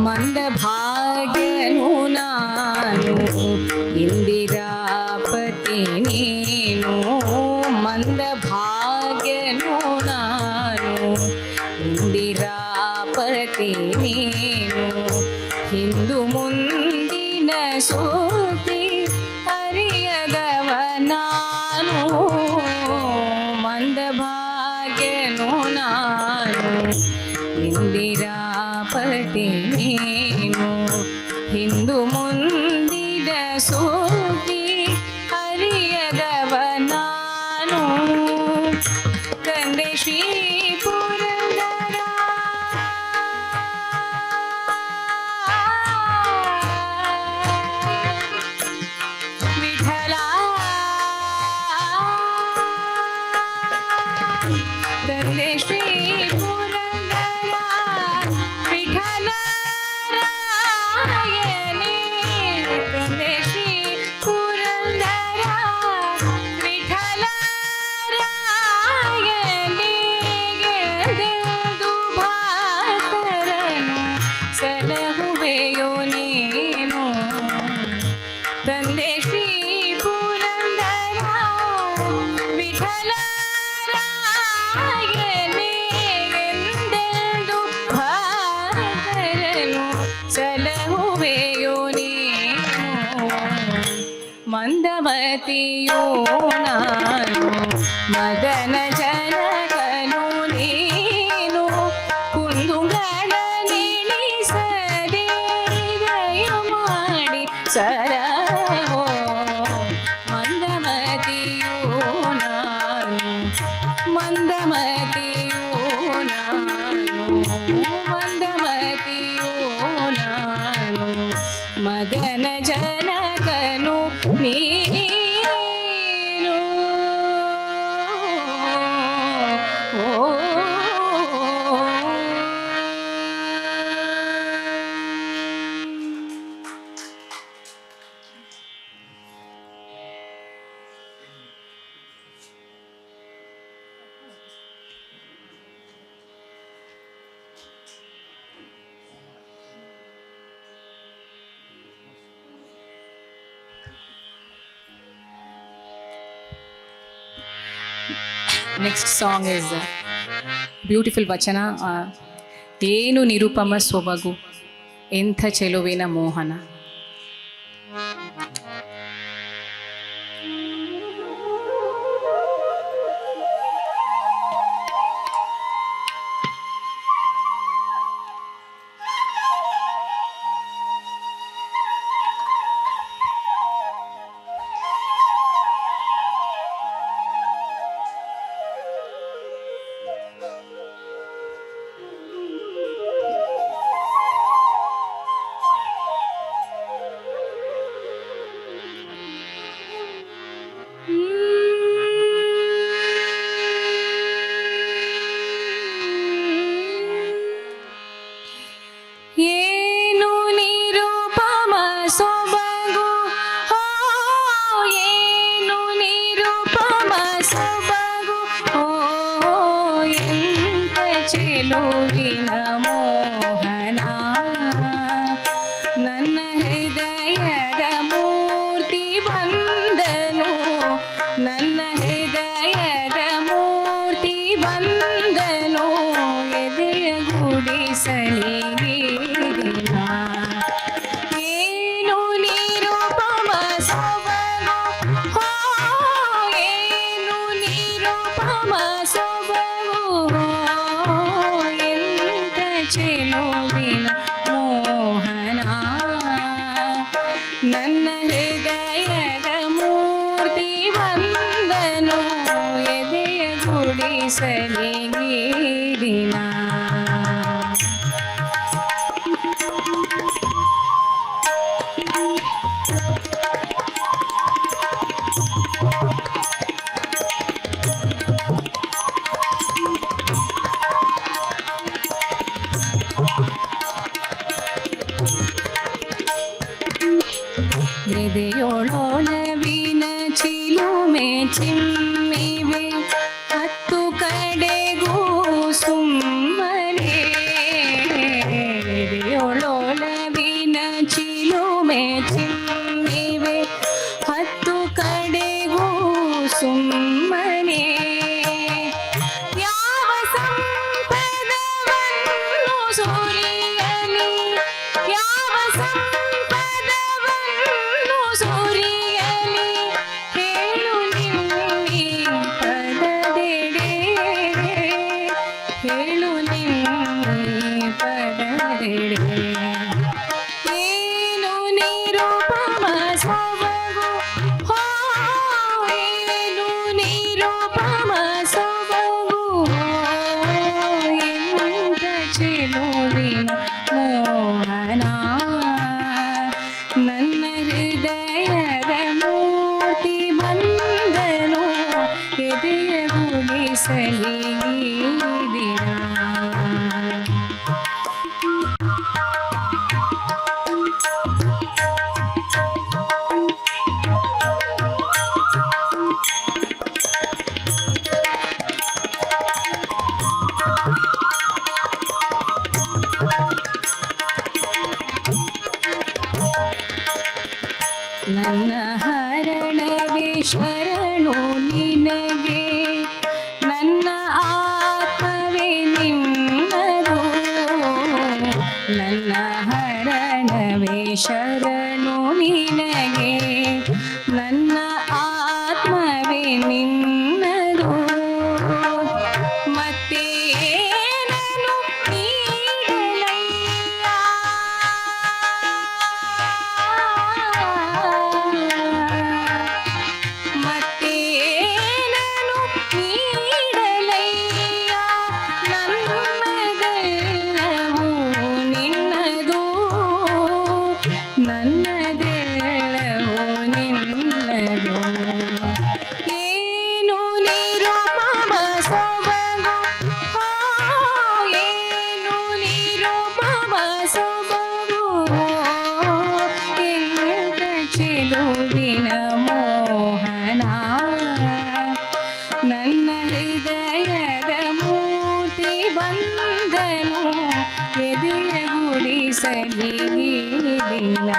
ಮಂದಭಾಗ್ಯನು ನಾನು, ಇಂದಿರಾಪತಿ ನೀನು. ಮಂದಭಾಗ್ಯನು ನಾನು, ಇಂದಿರಾಪತಿ ನೀನು. ಹಿಂದು ಮುಂದಿನ ಸುದ್ದಿ ಅರಿಯದವ ನಾನು. ಮಂದಭಾಗ್ಯನು ನಾನು, ಇಂದಿರಾಪತಿ ನೀನು. ಹಿಂದು ಮುಂದಿನ ಸುದ್ದಿ ಅರಿಯದವ ನಾನು. ತಂದೆ ಶ್ರೀ ಪುರಂದರ ವಿಠಲ. ತಂದೆ ಶ್ರೀ ಪುರಂದರ ವಿಠಲ ರಾಯನೇ. ತಂದೆ ಶ್ರೀ ಮಂದಮತಿಯೋ ನಾನು ಮದನ ಜನಕನು ನೀನು ಕುಂದುಗಳ ನಿಲ್ಲಿಸದೆ ದಯ ಮಾಡಿ ಸರವೋ ಮಂದಮತಿಯೋ ನಾನು ಮಂದಮತಿಯೋ ನಾನು ಮಂದಮತಿಯೋ ನಾನು ಮದನ ಜನಕನು ನೀನು Next song is beautiful ವಚನ ಏನು ನಿರುಪಮ ಸೊಬಗು ಎಂಥ ಚೆಲುವಿನ ಮೋಹನ. ಏನು ನಿರುಪಮ ಸೊಬಗು ಏನು ನಿರುಪಮ ಸೊಬಗು ಎಂಥ ಚೆಲುವಿನ ಮೋಹನ ನನ್ನ ಹೃದಯದ ಮೂರ್ತಿ ಬಂದನು ನನ್ನ ಹೃದಯದ ಮೂರ್ತಿ ಬಂದನು ಎದೆಯ ಗುಡಿಸಲಿ ಏನು ನಿರುಪಮ ಸೊಬಗು ಏನು ನಿರುಪಮ ಸೊಬಗು ಎಂಥ ಚೆಲುವಿನ ಮೋಹನ ನನ್ನ ಹೃದಯದ ಮೂರ್ತಿ ಬಂದನು ಎದೆಯ ಗುಡಿಸಲಿ ದಿನ. ಎದೆಯೊಳೊಲವಿನ ಚಿಲುಮೆ ಚಿಮ್ಮಿವೆ ಹತ್ತು ಕಡೆಗೂ ಸುಮ್ಮನೆ ಎದೆಯೊಳೊಲವಿನ ಚಿಲುಮೆ ಚಿಮ್ಮಿವೆ ಹತ್ತು ಕಡೆಗೂ ಸುಮ್ಮನೆ ಯಾವ ಸಂಪದವನ್ನು ಸುರಿಯಲಿ ಯಾವ ಸುರಿಯಲಿ ಹೇಳು ನಿನ್ನಿ ಪದದೆಡೆ ಹೇಳು ನಿನ್ನಿ ಪದದೆಡೆ ಏನು ನಿರುಪಮ ಸೊಬಗು ಏನು ನಿರುಪಮ ಸೊಬಗು ಎಂಥ ಚೆಲುವಿನ ಮೋಹನ ನನ್ನ ಹೃದಯದ ಮೂರ್ತಿ ಬಂದನು ಎದೆಯ ಗುಡಿಸಲಿ ದಿನ. ನನ್ನ ಹರಣವೇ ಶರಣು ನಿನಗೆ ನನ್ನ ಆತ್ಮವೇ ನಿನ್ನದು ನನ್ನ ಹರಣವೇ ಶರಣು ನಿನಗೆ ಚಿಲುವಿನ ಮೋಹನ ನನ್ನ ಹೃದಯದ ಮೂರ್ತಿ ಬಂದನು ಎದೆಯ ಗುಡಿಸಲಿ ದಿನ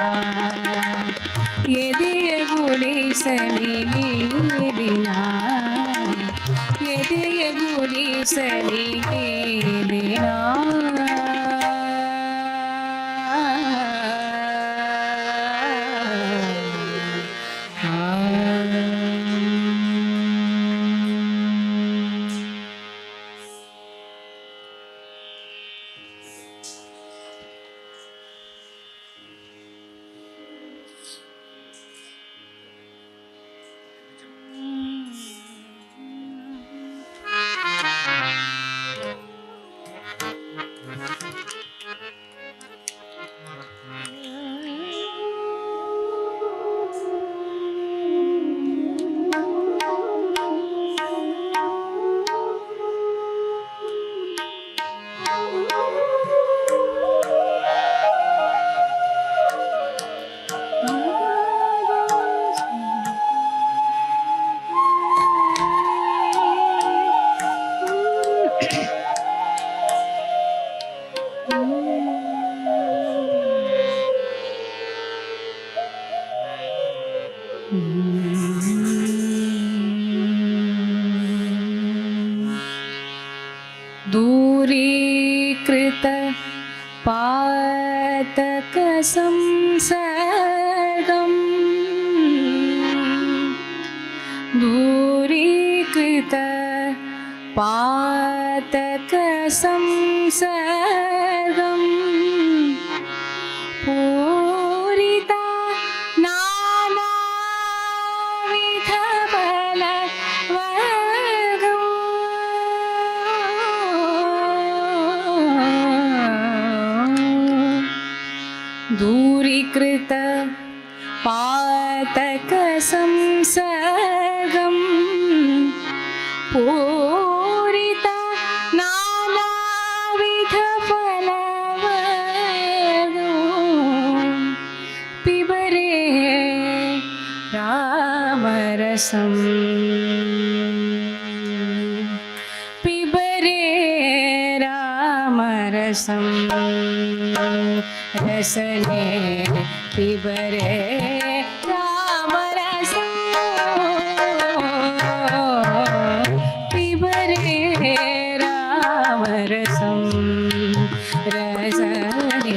ಎದೆಯ ಗುಡಿಸಲಿ ದಿನ ಎದೆಯ ಗುಡಿಸಲಿ ದಿನ दूरीकृत पातक संसर्गं दूरीकृत पातक संसर्गं पूरिता नानाविध दूरीकृत पातक संसर्गं पूरिता नानाविध फलवर्गो पिबरे रामरसं पिबरे रामरसं रसने पिबरे रामरसं पिबरे रामरसं रसने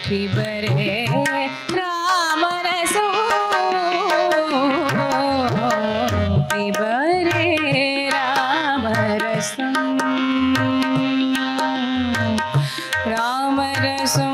पिबरे रामरसं पिबरे रामरसं रामरसं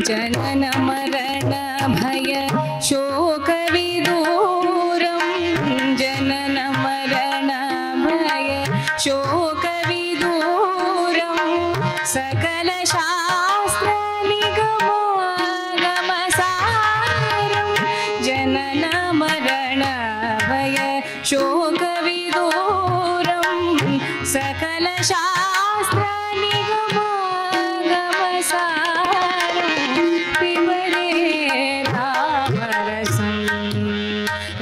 जनन मरण भय शोक विदूरं जनन मरण भय शोक विदूरं सकल शास्त्र निगमागमसारं जनन मरण भय शोक विदूरं सकल शास्त्र निगमागमसारं पिबरे रामरसं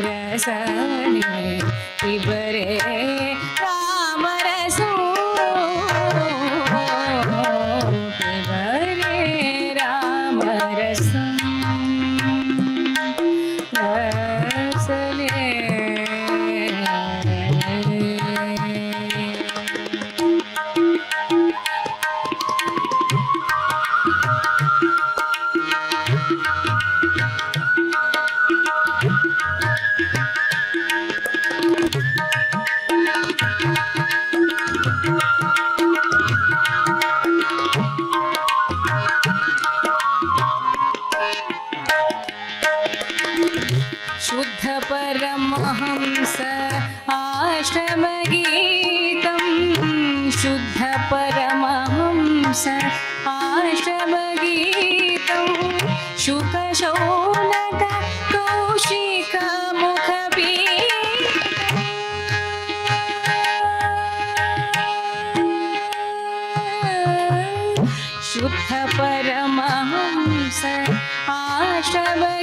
रसने पिबरे रामरसं पिबरे रामरसं रसने परमहंस आश्रमगीतं शुद्ध परमहंस आश्रमगीतं शुकशौनक कौशिक मुखपीठं शुद्ध परमहंस आश्रमगीतं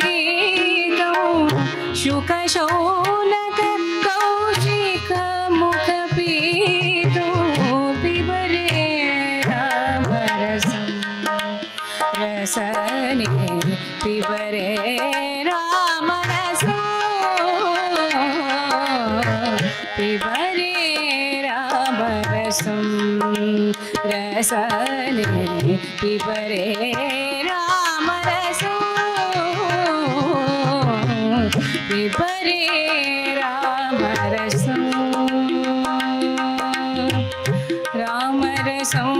शुकशौनक कौशिक मुखपीठो पिबरे रामरसं रसने पिबरे रामरसं पिबरे रामरसं रसने पिबरे रामरसं पिबरे रामरसं रामरसं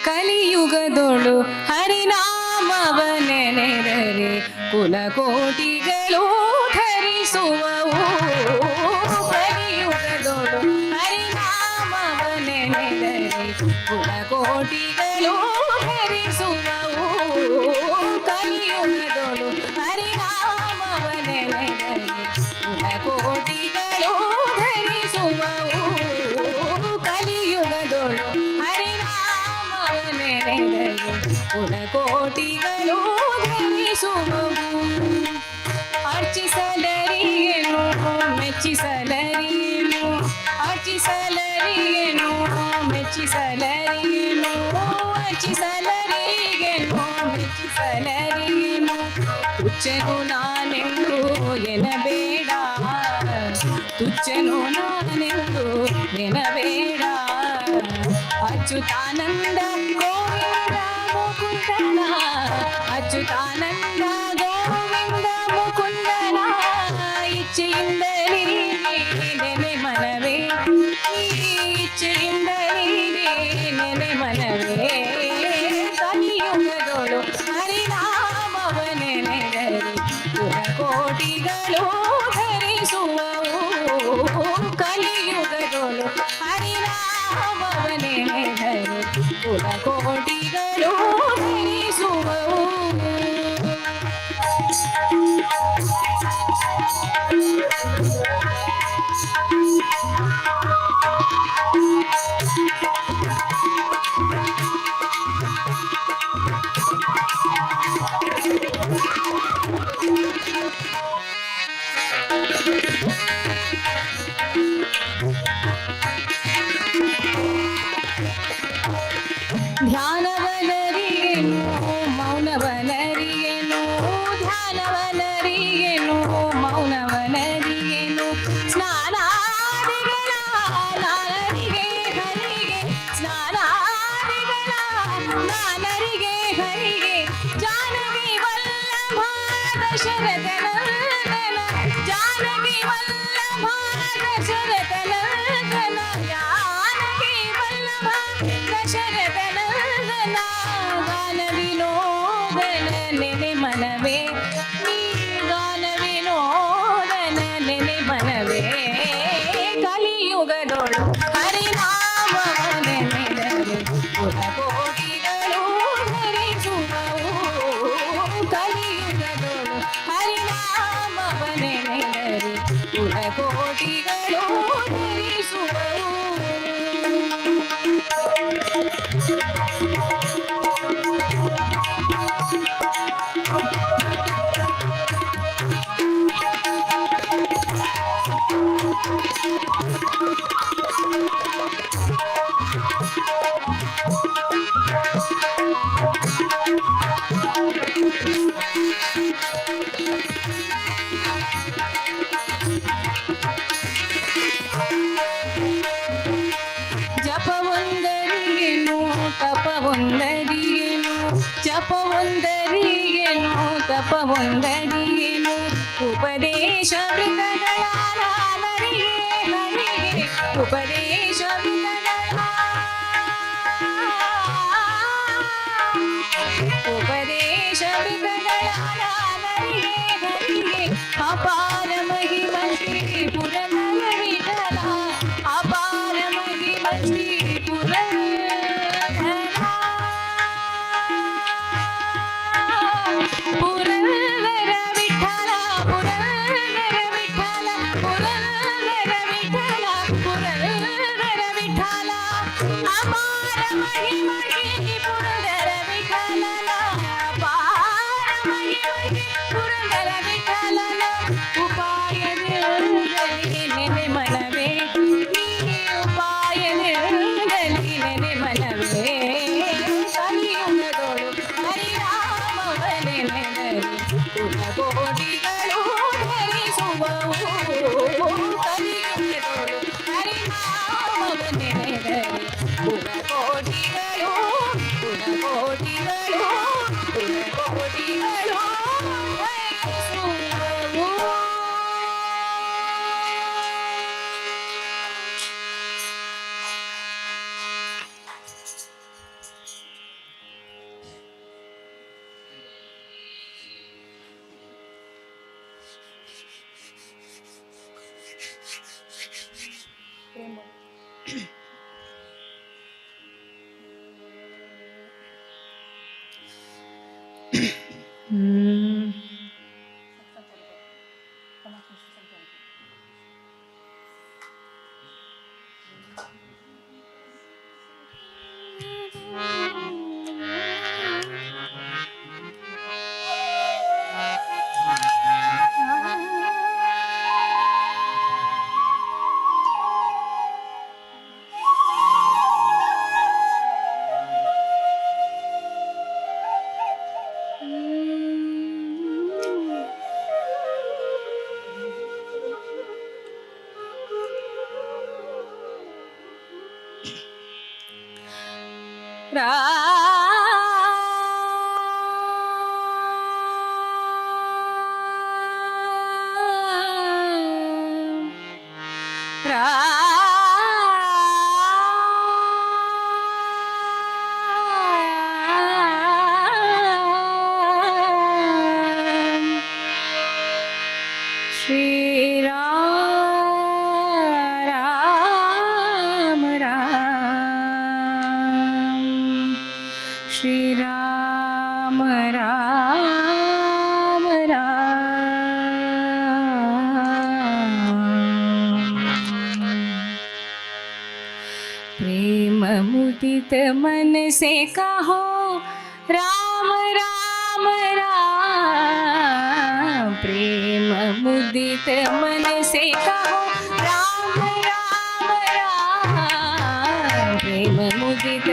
ಕಲಿಯುಗದೊಳು ಹರಿನಾಮವನೆನೆದರೆ ಕುಲಕೋಟಿಗಳು ಧರಿಸುವವು. ಕಲಿಯುಗದೊಳು ಹರಿನಾಮವನೆನೆದರೆ ಕುಲಕೋಟಿಗಳು ಧರಿಸುವವು. ಕಲಿಯುಗದೊಳು ಹರಿನಾಮವನೆನೆದರೆ ಕುಲಕೋಟಿಗಳು ಧರಿಸುವವು. ಕಲಿಯುಗದೊಳು ಕುಲಕೋಟಿಗಳು ಧರಿಸುವವು. ಅರ್ಚಿಸಲರಿಯೇನು ಮೆಚ್ಚಿಸಲರಿಯೇನು, ಅರ್ಚಿಸಲರಿಯೇನು ಮೆಚ್ಚಿಸಲರಿಯೇನು, ಅರ್ಚಿಸಲರಿಯೇನು ಮೆಚ್ಚಿಸಲರಿಯೇನು. ತುಚ್ಚನು ನಾನೆಂದು ಎನಬೇಡ, ತುಚ್ಚನು ನಾನೆಂದು ಎನಬೇಡ. ಅಚ್ಯುತಾನಂದ ಗೋವಿಂದ ಮುಕುಂದನ, ಅಚ್ಯುತಾನಂದ ಗೋವಿಂದ ಮುಕುಂದನ. ಇಚ್ಛೆಯಿಂದಲೇ ನೆನೆ ಮನವೇ, ಇಚ್ಛೆಯಿಂದಲೇ ನೆನೆ ಮನವೇ. ಕಲಿಯುಗದೊಳು ಹರಿನಾಮವನೆನೆದರೆ ಕುಲಕೋಟಿಗಳು ಧರಿಸುವವು. ಕಲಿಯುಗದೊಳು ಹರಿನಾಮವನೆನೆದರೆ ನೆನೆದರೆ ಕುಲಕೋಟಿಗಳು ಧರಿಸುವವು. ಧ್ಯಾನವನರಿಯೇನು ಮೌನವನರಿಯೇನು, ಧ್ಯಾನವನರಿಯೇನು ಮೌನವನರಿಯೇನು, ಸ್ನಾನಾದಿಗಳ ನಾನರಿಗೆ ಹರಿಗೆ, ಸ್ನಾನಾದಿಗಳ ನಾನರಿಗೆ ಹರಿಗೆ, ಜಾನಕಿ ವಲ್ಲಭ ದಶರಥ ನಂದನ, ಜಾನಕಿ ವಲ್ಲಭ ದಶರಥ ನಂದನ, ಜಾನಕಿ ವಲ್ಲಭ ದಶರಥ ನಂದನ, ಗಾನ ವಿನೋದನ ನೆನೆ ಮನವೇ, ನೀ ಗಾನ ವಿನೋದನ ನೆನೆ ಮನವೇ, ಕಲಿಯುಗದೊಳು ಹರಿನಾಮ ನೆನೆದರೆ ಕುಲಕೋಟಿಗಳು ಧರಿಸುವವು. ಕಲಿಯುಗದೊಳು ಹರಿನಾಮ ನೆನೆದರೆ ಕುಲಕೋಟಿಗಳು ಧರಿಸುವವು. ಜಪವೊಂದರಿಗೇನು ತಪವೊಂದರಿಗೇನು, ಜಪವೊಂದರಿಗೇನು ತಪವೊಂದರಿಗೇನು, ಉಪದೇಶ ಮೃಗಗಳ ನಾನರಿಗೆ ಹರಿಗೆ, ಉಪದೇಶ ಮೃಗಗಳ, ಉಪದೇಶ ಮೃಗಗಳ ನಾನರಿಗೆ ಹರಿಗೆ, ಅಪಾರ ಮಹಿಮ ಶ್ರೀ ಪುರಂದರ ವಿಠಲ, ಅಪಾರ ಮಹಿಮ ಶ್ರೀ ಪುರಂದರ ವಿಠಲ, ಪುರಂದರ ವಿಠಲ, ಪುರಂದರ ವಿಠಲ, ಪುರಂದರ ವಿಠಲ, ಅಪಾರ ಮಹಿಮ ಶ್ರೀ ಪುರಂದರ ವಿಠಲನ, ಅಪಾರ ಮಹಿಮ ಶ್ರೀ ಪುರಂದರ ವಿಠಲನ, ಉಪಾಯದಲ್ಲಿ ನೆನೆ ಮನವೇ, ನೀ ಉಪಾಯದಲ್ಲಿ ನೆನೆ ಮನವೇ, ಕಲಿಯುಗದೊಳು ಹರಿನಾಮವ ನೆನೆದರೆ ಕುಲಕೋಟಿಗಳು ಧರಿಸುವವು. ಕಲಿಯುಗದೊಳು ಹರಿನಾಮವ ನೆನೆದರೆ ಕುಲಕೋಟಿಗಳು, ಕುಲಕೋಟಿಗಳು, ಕುಲಕೋಟಿಗಳು ಧರಿಸುವವು. Shri Ram Ram Shri Ram Ram Ram. प्रेम मुदित मन से कहो राम राम राम। प्रेम मुदित मन से कहो राम राम राम। प्रेम मुदित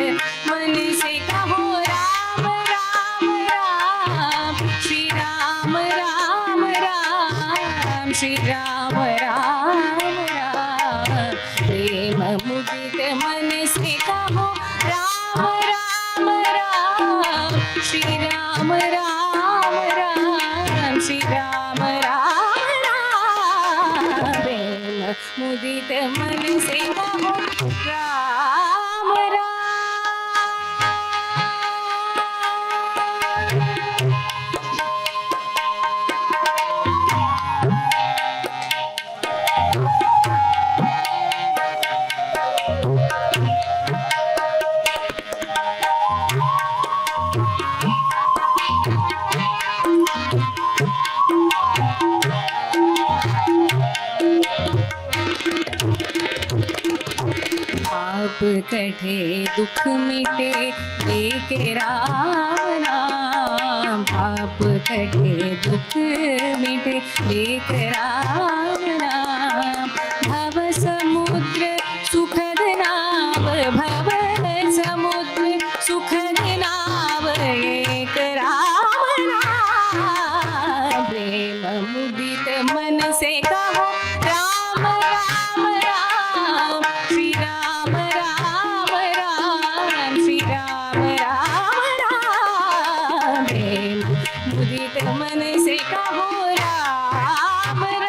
मन से कहो राम राम राम। श्री राम राम राम श्री राम राम राम। प्रेम मुदित मन से कहो राम राम राम। श्री राम राम राम श्री राम राम राम। प्रेम मुदित मन से कहो राम राम। पाप कटे दुख मिटे लेके राम नाम। पाप कटे दुख मिटे लेके राम नाम। भव समुद्र सुखद नाव भव समुद्र सुखद नाव एक राम नाम। प्रेम मुदित मन से कहो राम राम राम। श्री राम राम राम श्री राम राम राम। प्रेम मुदित मन से कहो राम राम।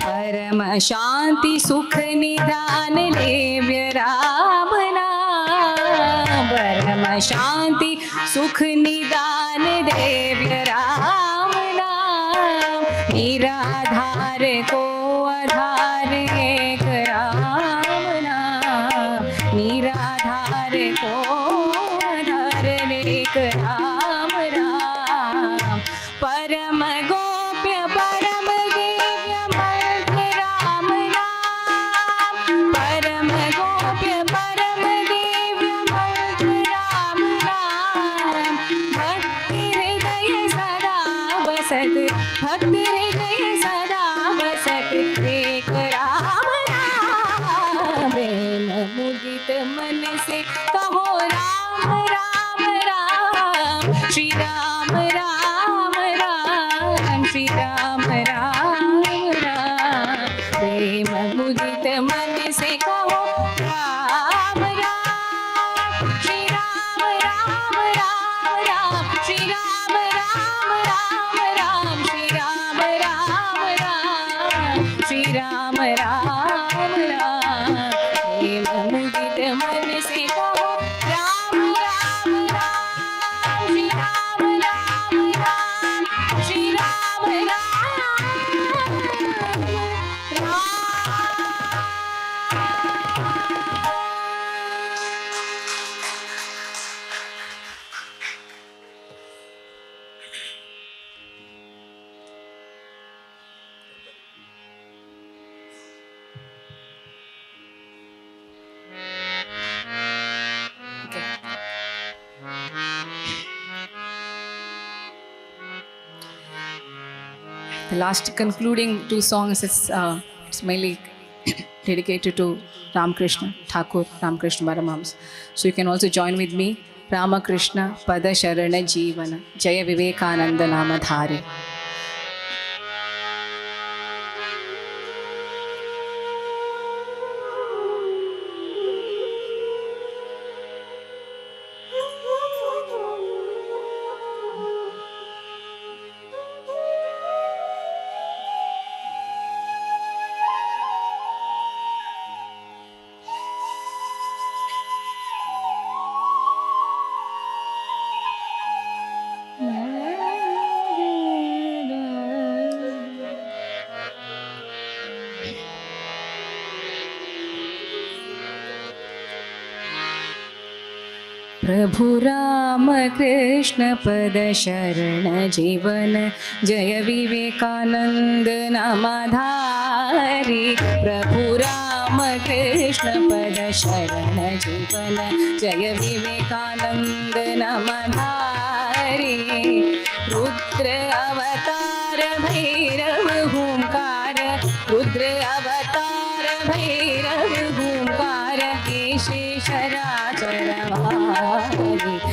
परम शांति सुख निदान लेव्य राम नाम। परम शांति सुख निदान देव्य राम नाम। निराधार को आधार एक राम नाम। निराधार को आधार एक राम राम। परम गोप्य परम दिव्य मध्य राम नाम। परम गोप्य परम दिव्य मध्य राम नाम। भक्ति हृदय सदा बसत भक्ति हृदय सदा बसत एक राम नाम। प्रेम मुदित मन से कहो राम राम राम। श्री राम राम राम श्री राम राम राम। प्रेम मुदित मन से कहो राम राम। श्री राम राम राम राम श्री राम राम राम राम श्री राम राम राम श्री राम राम राम। प्रेम मुदित मन से कहो Ram Ram Ram. Shri Ram Ram Ram Shri Ram Ram Ram. The last concluding two songs is it's mainly dedicated to Ramakrishna Thakur, Ramakrishna Paramahamsa. So you can also join with me. Ramakrishna Pada Sharana Jeevana Jaya Vivekananda Namadhare. प्रभु राम कृष्ण पद शरण जीवन जय विवेकानंद नामधारी प्रभु राम कृष्ण पद शरण जीवन जय विवेकानंद नामधारी रुद्र अवतार भैरव हुंकार रुद्र अवतार भैरव हुंकार शेषराचरवारी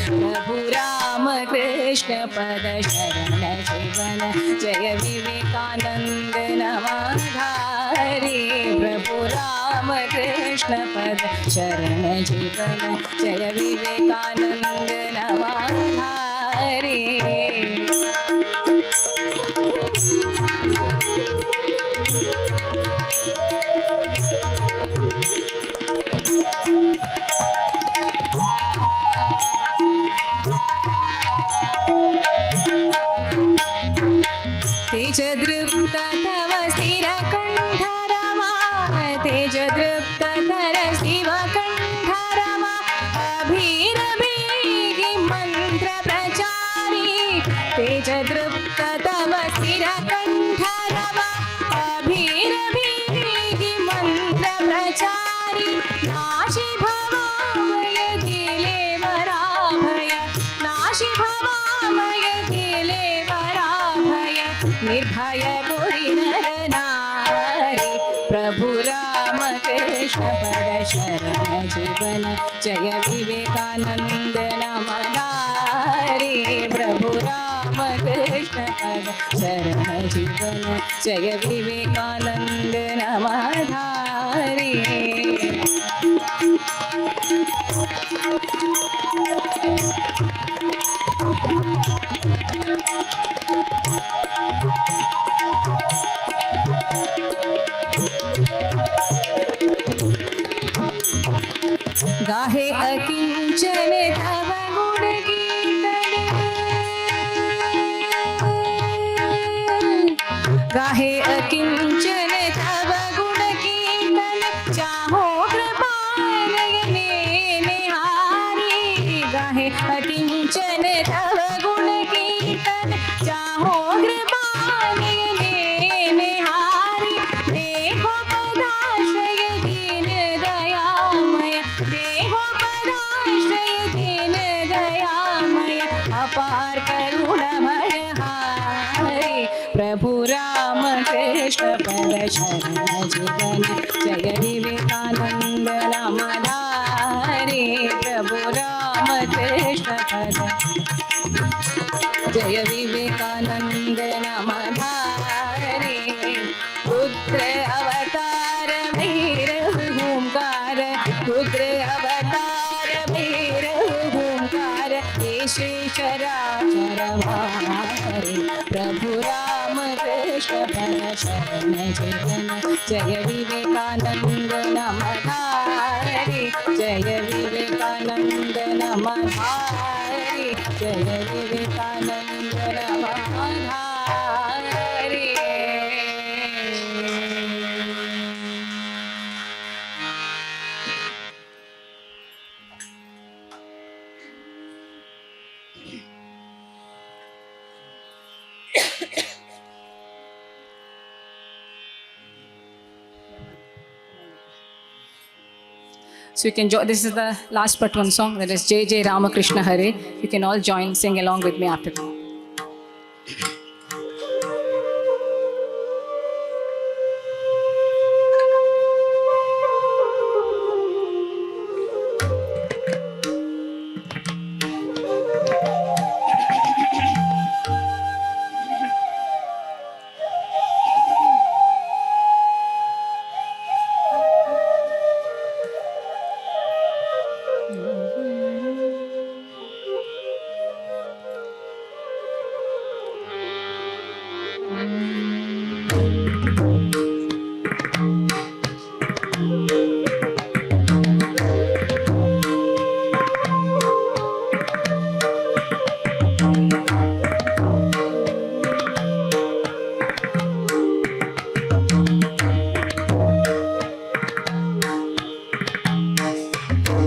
प्रभु राम कृष्ण पद शरण जीवन जय विवेकानंद नामधारी प्रभु राम कृष्ण पद शरण जीवन जय विवेकानंद नामधारी तेजदृप्त तव स्थिरकण्ठरमा तेजदृप्त तर शिवकण्ठरमा अभीरभीगि मन्त्रप्रचारी तेजदृप्त तव स्थिरकण्ठरमा अभीरभीगि मन्त्रप्रचारी नाशि भवामय किले वराभय नाशि भवामय किले वराभय निर्भय पुरी नर नारी प्रभु राम कृष्ण पद शरण जीवन जय विवेकानंद नामधारी प्रभु राम कृष्ण पद शरण जीवन जय विवेकानंद नामधारी गाहे अकिंचन तव गुण कीर्तन गाहे अकिंचन तव गुण कीर्तन चाहो कृपा नयने निहारी गाहे अकिंचन तव गुण कीर्तन चाहो कृपा नयने निहारी देखो पदाश्रय दीन दयामय देखो पदाश्रय दीन दयामय अपार करुणमय हारी प्रभु राम कृष्ण पद शरण जीवन जय विवेकानंद नामधारी प्रभु राम कृष्ण पद जय विवेकानंद नामधारी रुद्र अवतार भैरव हुंकार रुद्र अवतार भैरव हुंकार शेषराचरवारी प्रभु राम कृष्ण पद शरण जीवन जय विवेकानंद नामधारी जय विवेकानंद नामधारी जय विवेकानंद नामधारी So you can join. This is the last but one song. That is Jai Jai Ramakrishna Hare. You can all join, sing along with me after.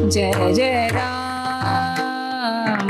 जय जय राम